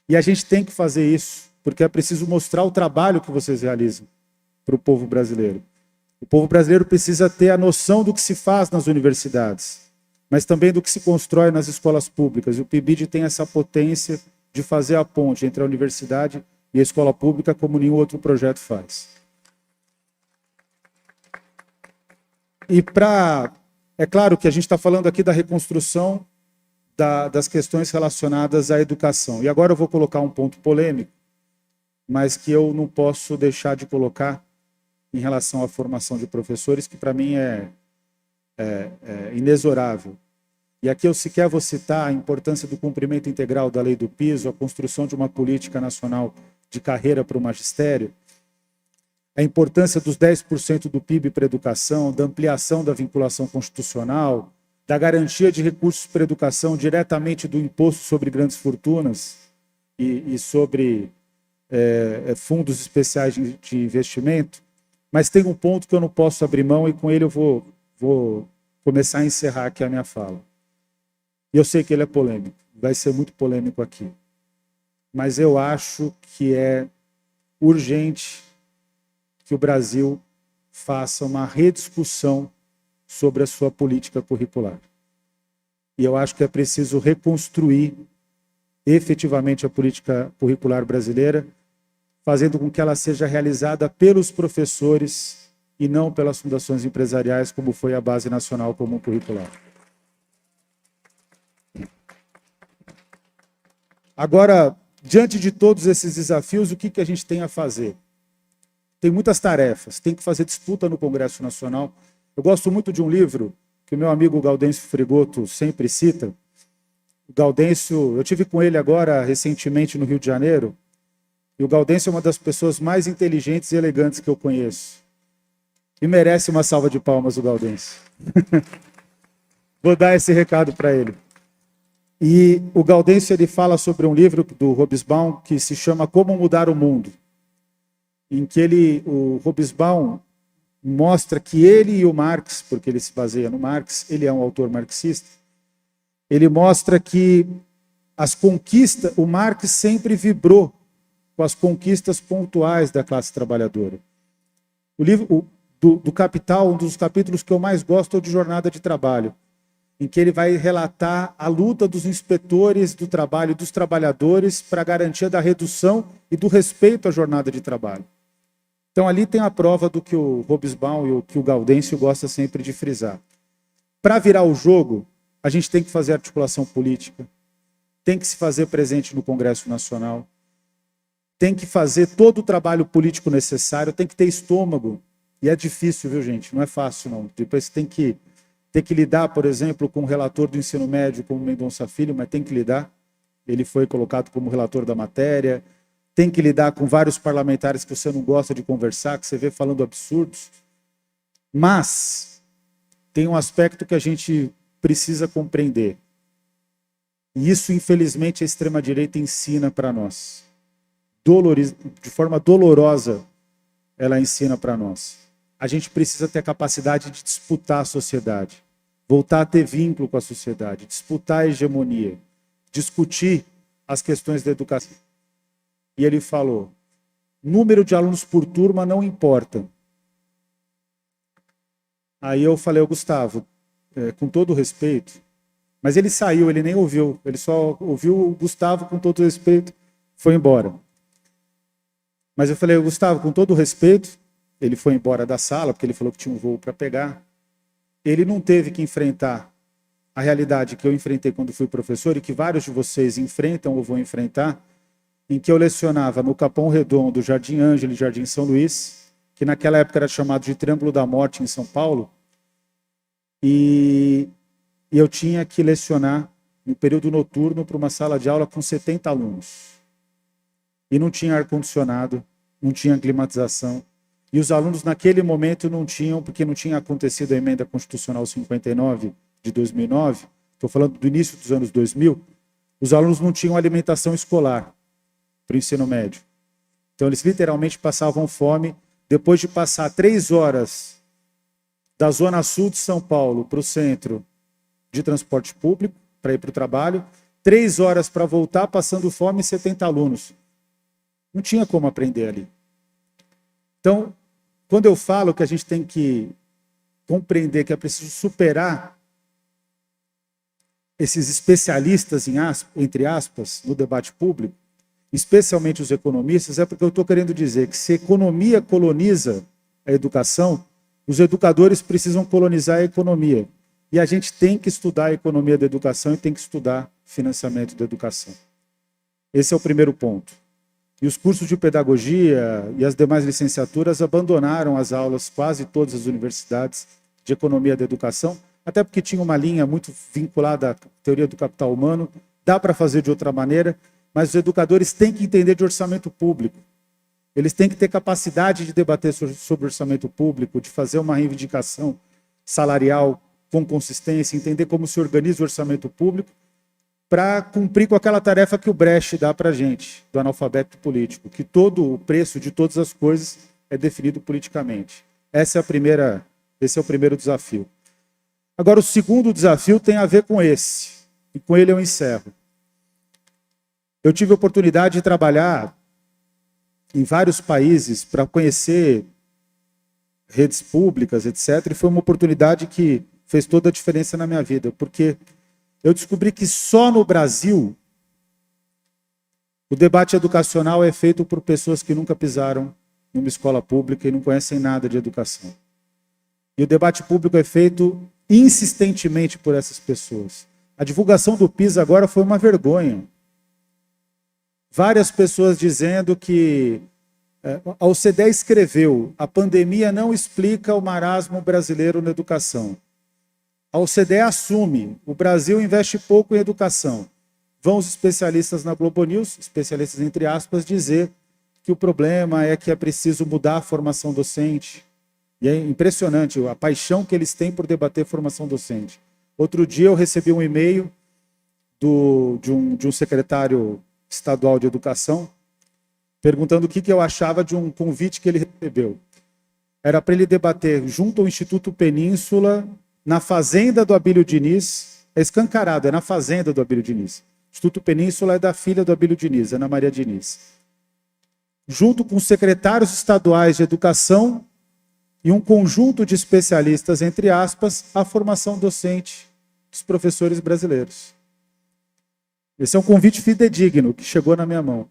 E a gente tem que fazer isso, porque é preciso mostrar o trabalho que vocês realizam para o povo brasileiro. O povo brasileiro precisa ter a noção do que se faz nas universidades, mas também do que se constrói nas escolas públicas. E o PIBID tem essa potência de fazer a ponte entre a universidade e a escola pública como nenhum outro projeto faz. É claro que a gente está falando aqui da reconstrução das questões relacionadas à educação. E agora eu vou colocar um ponto polêmico, mas que eu não posso deixar de colocar em relação à formação de professores, que para mim é inexorável. E aqui eu sequer vou citar a importância do cumprimento integral da lei do piso, a construção de uma política nacional de carreira para o magistério, a importância dos 10% do PIB para a educação, da ampliação da vinculação constitucional, da garantia de recursos para a educação diretamente do imposto sobre grandes fortunas e sobre fundos especiais de investimento. Mas tem um ponto que eu não posso abrir mão e com ele eu vou começar a encerrar aqui a minha fala. E eu sei que ele é polêmico, vai ser muito polêmico aqui. Mas eu acho que é urgente que o Brasil faça uma rediscussão sobre a sua política curricular. E eu acho que é preciso reconstruir efetivamente a política curricular brasileira, fazendo com que ela seja realizada pelos professores e não pelas fundações empresariais, como foi a Base Nacional Comum Curricular. Agora, diante de todos esses desafios, o que a gente tem a fazer? Tem muitas tarefas, tem que fazer disputa no Congresso Nacional. Eu gosto muito de um livro que o meu amigo Gaudêncio Frigoto sempre cita. O Gaudêncio, eu tive com ele agora recentemente no Rio de Janeiro, e o Gaudêncio é uma das pessoas mais inteligentes e elegantes que eu conheço. E merece uma salva de palmas o Gaudêncio. Vou dar esse recado para ele. E o Gaudêncio ele fala sobre um livro do Hobsbawm que se chama Como Mudar o Mundo, em que o Hobsbawm mostra que ele e o Marx, porque ele se baseia no Marx, ele é um autor marxista, ele mostra que as conquistas, o Marx sempre vibrou com as conquistas pontuais da classe trabalhadora. O livro do Capital, um dos capítulos que eu mais gosto é o de Jornada de Trabalho, em que ele vai relatar a luta dos inspetores do trabalho e dos trabalhadores para a garantia da redução e do respeito à jornada de trabalho. Então ali tem a prova do que o Hobsbawm e o que o Gaudêncio gosta sempre de frisar. Para virar o jogo, a gente tem que fazer articulação política, tem que se fazer presente no Congresso Nacional, tem que fazer todo o trabalho político necessário, tem que ter estômago. E é difícil, viu, gente? Não é fácil, não. Depois tem que lidar, por exemplo, com o relator do ensino médio, como Mendonça Filho, mas tem que lidar. Ele foi colocado como relator da matéria. Tem que lidar com vários parlamentares que você não gosta de conversar, que você vê falando absurdos. Mas tem um aspecto que a gente precisa compreender. E isso, infelizmente, a extrema-direita ensina para nós. De forma dolorosa, ela ensina para nós. A gente precisa ter a capacidade de disputar a sociedade, voltar a ter vínculo com a sociedade, disputar a hegemonia, discutir as questões da educação. E ele falou, número de alunos por turma não importa. Aí eu falei, Gustavo, com todo respeito, mas ele saiu, ele nem ouviu, ele só ouviu o Gustavo com todo respeito, foi embora. Mas eu falei, Gustavo, com todo respeito, ele foi embora da sala, porque ele falou que tinha um voo para pegar. Ele não teve que enfrentar a realidade que eu enfrentei quando fui professor e que vários de vocês enfrentam ou vão enfrentar, em que eu lecionava no Capão Redondo, Jardim Ângelo e Jardim São Luís, que naquela época era chamado de Triângulo da Morte em São Paulo, e eu tinha que lecionar no período noturno para uma sala de aula com 70 alunos. E não tinha ar-condicionado, não tinha climatização. E os alunos naquele momento não tinham, porque não tinha acontecido a emenda constitucional 59 de 2009, estou falando do início dos anos 2000, os alunos não tinham alimentação escolar para o ensino médio. Então eles literalmente passavam fome, depois de passar 3 horas da zona sul de São Paulo para o centro de transporte público, para ir para o trabalho, 3 horas para voltar passando fome e 70 alunos. Não tinha como aprender ali. Então, quando eu falo que a gente tem que compreender que é preciso superar esses especialistas, entre aspas, no debate público, especialmente os economistas, é porque eu estou querendo dizer que se a economia coloniza a educação, os educadores precisam colonizar a economia. E a gente tem que estudar a economia da educação e tem que estudar financiamento da educação. Esse é o primeiro ponto. E os cursos de pedagogia e as demais licenciaturas abandonaram as aulas, quase todas as universidades, de economia da educação, até porque tinha uma linha muito vinculada à teoria do capital humano, dá para fazer de outra maneira, mas os educadores têm que entender de orçamento público. Eles têm que ter capacidade de debater sobre orçamento público, de fazer uma reivindicação salarial com consistência, entender como se organiza o orçamento público, para cumprir com aquela tarefa que o Brecht dá para a gente, do analfabeto político, que todo o preço de todas as coisas é definido politicamente. Esse é o primeiro desafio. Agora, o segundo desafio tem a ver com esse, e com ele eu encerro. Eu tive a oportunidade de trabalhar em vários países para conhecer redes públicas, etc., e foi uma oportunidade que fez toda a diferença na minha vida, porque eu descobri que só no Brasil o debate educacional é feito por pessoas que nunca pisaram numa escola pública e não conhecem nada de educação. E o debate público é feito insistentemente por essas pessoas. A divulgação do PISA agora foi uma vergonha. Várias pessoas dizendo que a OCDE escreveu: a pandemia não explica o marasmo brasileiro na educação. A OCDE assume: o Brasil investe pouco em educação. Vão os especialistas na Globo News, especialistas entre aspas, dizer que o problema é que é preciso mudar a formação docente. E é impressionante a paixão que eles têm por debater formação docente. Outro dia eu recebi um e-mail de um secretário estadual de educação perguntando o que eu achava de um convite que ele recebeu. Era para ele debater junto ao Instituto Península, na fazenda do Abílio Diniz. É escancarado, é na fazenda do Abílio Diniz. O Instituto Península é da filha do Abílio Diniz, Ana Maria Diniz. Junto com secretários estaduais de educação e um conjunto de especialistas, entre aspas, a formação docente dos professores brasileiros. Esse é um convite fidedigno que chegou na minha mão.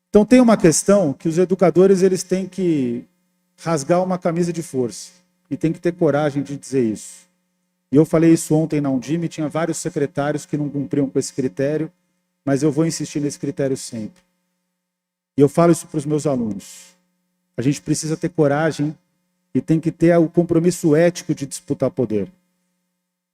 Então tem uma questão que os educadores eles têm que rasgar uma camisa de força e tem que ter coragem de dizer isso. E eu falei isso ontem na Undime, tinha vários secretários que não cumpriam com esse critério, mas eu vou insistir nesse critério sempre. E eu falo isso para os meus alunos. A gente precisa ter coragem e tem que ter o compromisso ético de disputar poder.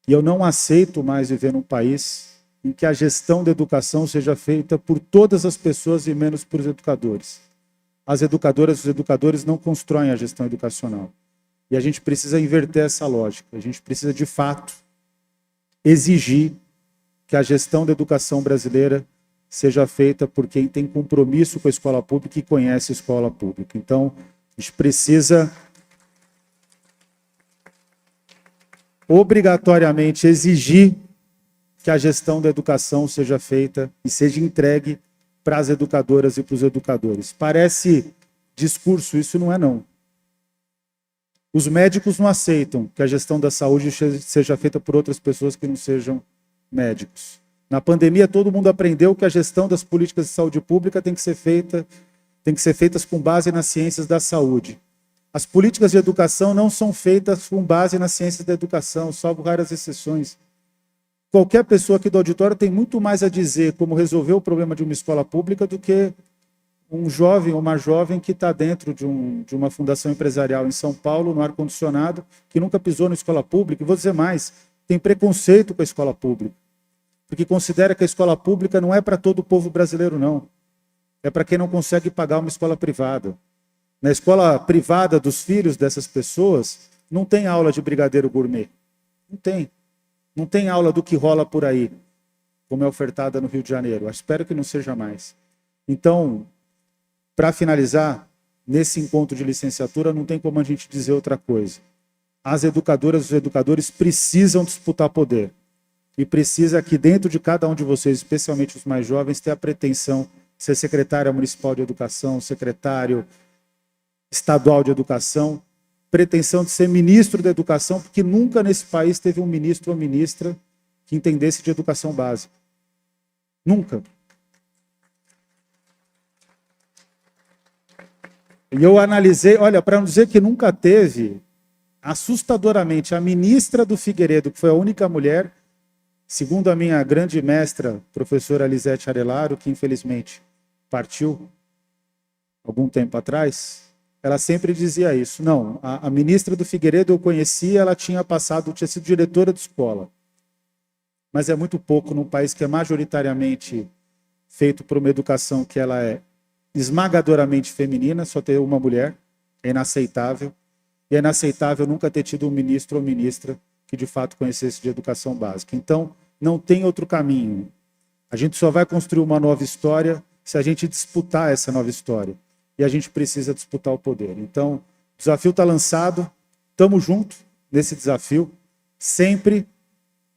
E eu não aceito mais viver num país em que a gestão da educação seja feita por todas as pessoas e menos por os educadores. As educadoras e os educadores não constroem a gestão educacional. E a gente precisa inverter essa lógica. A gente precisa, de fato, exigir que a gestão da educação brasileira seja feita por quem tem compromisso com a escola pública e conhece a escola pública. Então, a gente precisa obrigatoriamente exigir que a gestão da educação seja feita e seja entregue para as educadoras e para os educadores. Parece discurso, isso não é não. Os médicos não aceitam que a gestão da saúde seja feita por outras pessoas que não sejam médicos. Na pandemia, todo mundo aprendeu que a gestão das políticas de saúde pública tem que ser feitas com base nas ciências da saúde. As políticas de educação não são feitas com base nas ciências da educação, salvo raras exceções. Qualquer pessoa aqui do auditório tem muito mais a dizer como resolver o problema de uma escola pública do que um jovem ou uma jovem que está dentro de uma fundação empresarial em São Paulo, no ar-condicionado, que nunca pisou na escola pública. E vou dizer mais, tem preconceito com a escola pública, porque considera que a escola pública não é para todo o povo brasileiro, não. É para quem não consegue pagar uma escola privada. Na escola privada dos filhos dessas pessoas, não tem aula de brigadeiro gourmet. Não tem. Não tem aula do que rola por aí, como é ofertada no Rio de Janeiro. Eu espero que não seja mais. Então, para finalizar, nesse encontro de licenciatura, não tem como a gente dizer outra coisa. As educadoras e os educadores precisam disputar poder. E precisa que dentro de cada um de vocês, especialmente os mais jovens, ter a pretensão de ser secretária municipal de educação, secretário estadual de educação, pretensão de ser ministro da educação, porque nunca nesse país teve um ministro ou ministra que entendesse de educação básica. Nunca. E eu analisei, olha, para não dizer que nunca teve, assustadoramente, a ministra do Figueiredo, que foi a única mulher, segundo a minha grande mestra, professora Lisete Arelaro, que infelizmente partiu algum tempo atrás, ela sempre dizia isso. Não, a ministra do Figueiredo eu conhecia, ela tinha sido diretora de escola. Mas é muito pouco num país que é majoritariamente feito por uma educação que ela é esmagadoramente feminina, só ter uma mulher, é inaceitável. E é inaceitável nunca ter tido um ministro ou ministra que de fato conhecesse de educação básica. Então, não tem outro caminho. A gente só vai construir uma nova história se a gente disputar essa nova história. E a gente precisa disputar o poder. Então, o desafio está lançado, estamos juntos nesse desafio, sempre.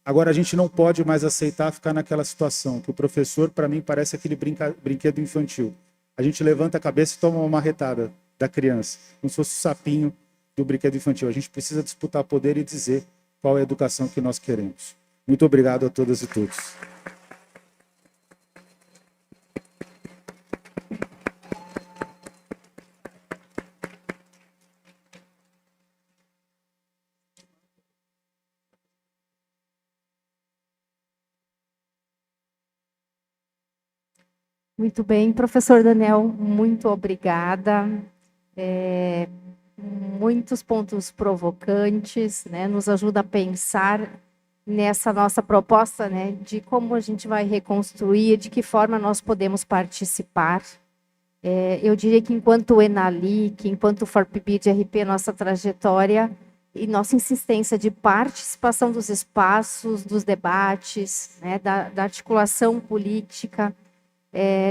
Agora, a gente não pode mais aceitar ficar naquela situação, que o professor, para mim, parece aquele brinquedo infantil. A gente levanta a cabeça e toma uma marretada da criança, como se fosse o sapinho do brinquedo infantil. A gente precisa disputar poder e dizer qual é a educação que nós queremos. Muito obrigado a todas e todos. Muito bem, professor Daniel, muito obrigada. Muitos pontos provocantes, né? Nos ajuda a pensar nessa nossa proposta, né? De como a gente vai reconstruir, de que forma nós podemos participar. Eu diria que enquanto Enalic, enquanto FORPB de RP, nossa trajetória e nossa insistência de participação dos espaços, dos debates, né? da articulação política,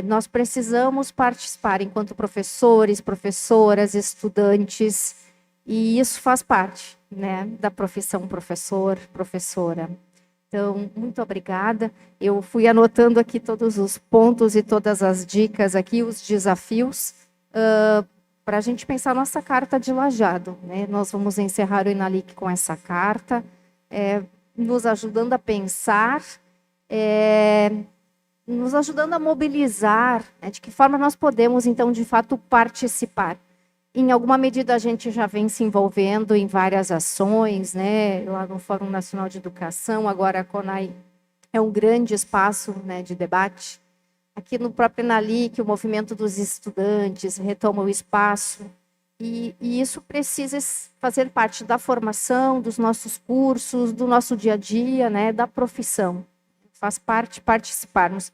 nós precisamos participar enquanto professores, professoras, estudantes, e isso faz parte, né, da profissão professor, professora. Então, muito obrigada. Eu fui anotando aqui todos os pontos e todas as dicas aqui, os desafios, para a gente pensar nossa carta de Lajeado, né? Nós vamos encerrar o Enalic com essa carta, nos ajudando a pensar, nos ajudando a mobilizar, né, de que forma nós podemos, então, de fato, participar. Em alguma medida, a gente já vem se envolvendo em várias ações, né, lá no Fórum Nacional de Educação, agora a CONAI é um grande espaço, né, de debate, Aqui no próprio Enalic, o movimento dos estudantes retoma o espaço, e isso precisa fazer parte da formação, dos nossos cursos, do nosso dia a dia, né, da profissão. Faz parte participarmos,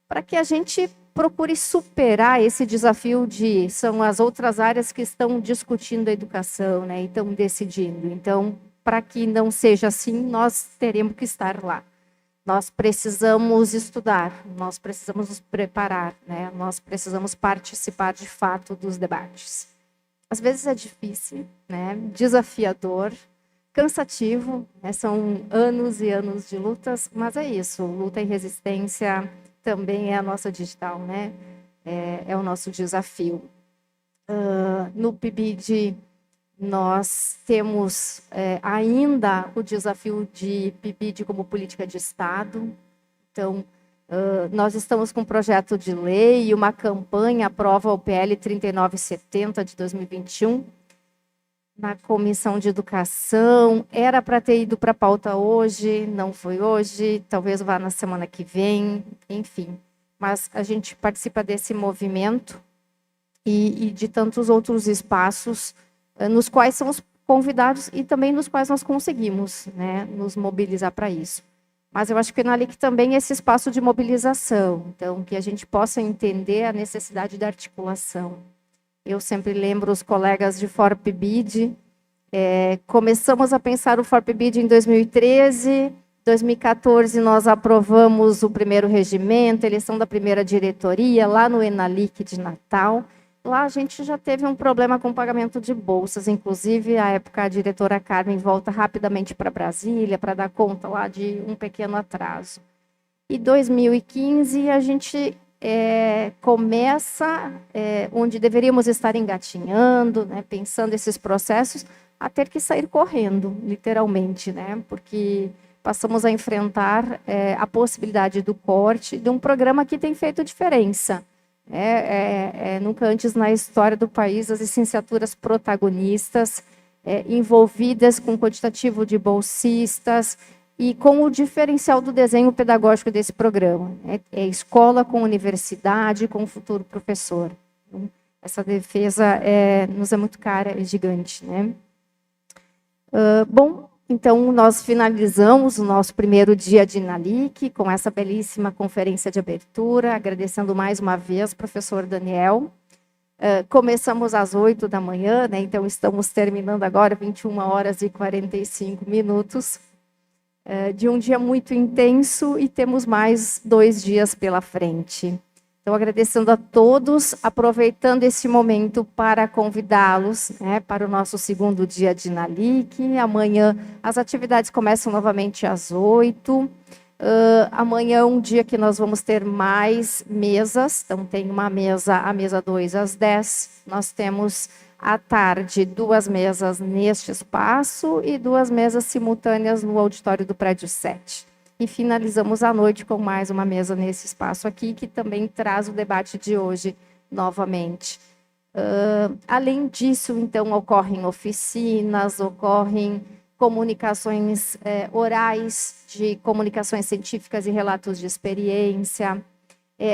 para que a gente procure superar esse desafio são as outras áreas que estão discutindo a educação, né, e estão decidindo. Então, para que não seja assim, nós teremos que estar lá. Nós precisamos estudar, nós precisamos nos preparar, né? Nós precisamos participar de fato dos debates. Às vezes é difícil, né? Desafiador, cansativo, né? São anos e anos de lutas, mas é isso, luta e resistência também é a nossa digital, né? É o nosso desafio. No PIBID, nós temos ainda o desafio de PIBID como política de Estado. Então, nós estamos com um projeto de lei e uma campanha aprova o PL 3970 de 2021 na Comissão de Educação. Era para ter ido para a pauta hoje, não foi hoje, talvez vá na semana que vem, enfim. Mas a gente participa desse movimento e de tantos outros espaços nos quais somos convidados e também nos quais nós conseguimos, né, nos mobilizar para isso. Mas eu acho que o Enalic também é esse espaço de mobilização, então, que a gente possa entender a necessidade da articulação. Eu sempre lembro os colegas de FORPBID, começamos a pensar o FORPBID em 2013, 2014 nós aprovamos o primeiro regimento, eleição da primeira diretoria, lá no Enalic de Natal. Lá a gente já teve um problema com o pagamento de bolsas, inclusive, à época, a diretora Carmen volta rapidamente para Brasília para dar conta lá de um pequeno atraso. Em 2015, a gente começa, onde deveríamos estar engatinhando, né, pensando esses processos, a ter que sair correndo, literalmente, né, porque passamos a enfrentar a possibilidade do corte de um programa que tem feito diferença. Nunca antes na história do país as licenciaturas protagonistas envolvidas com quantitativo de bolsistas e com o diferencial do desenho pedagógico desse programa. É escola com universidade, com o futuro professor. Então, essa defesa nos é muito cara e gigante, né? Bom, então, nós finalizamos o nosso primeiro dia de Enalic com essa belíssima conferência de abertura, agradecendo mais uma vez o professor Daniel. Começamos às 8 da manhã, né? Então estamos terminando agora, 21 horas e 45 minutos, de um dia muito intenso e temos mais 2 dias pela frente. Então, agradecendo a todos, aproveitando esse momento para convidá-los, né, para o nosso segundo dia de Enalic. Amanhã as atividades começam novamente às 8. Amanhã é um dia que nós vamos ter mais mesas. Então, tem uma mesa, a mesa 2 às 10. Nós temos à tarde 2 mesas neste espaço e 2 mesas simultâneas no auditório do prédio 7. E finalizamos a noite com mais uma mesa nesse espaço aqui, que também traz o debate de hoje novamente. Além disso, então, ocorrem oficinas, ocorrem comunicações orais de comunicações científicas e relatos de experiência,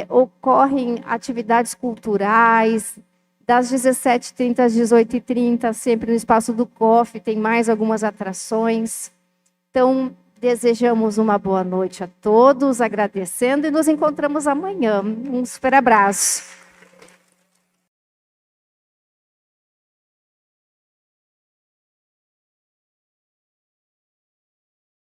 ocorrem atividades culturais, das 17h30 às 18h30, sempre no espaço do COF, tem mais algumas atrações. Então, desejamos uma boa noite a todos, agradecendo e nos encontramos amanhã. Um super abraço.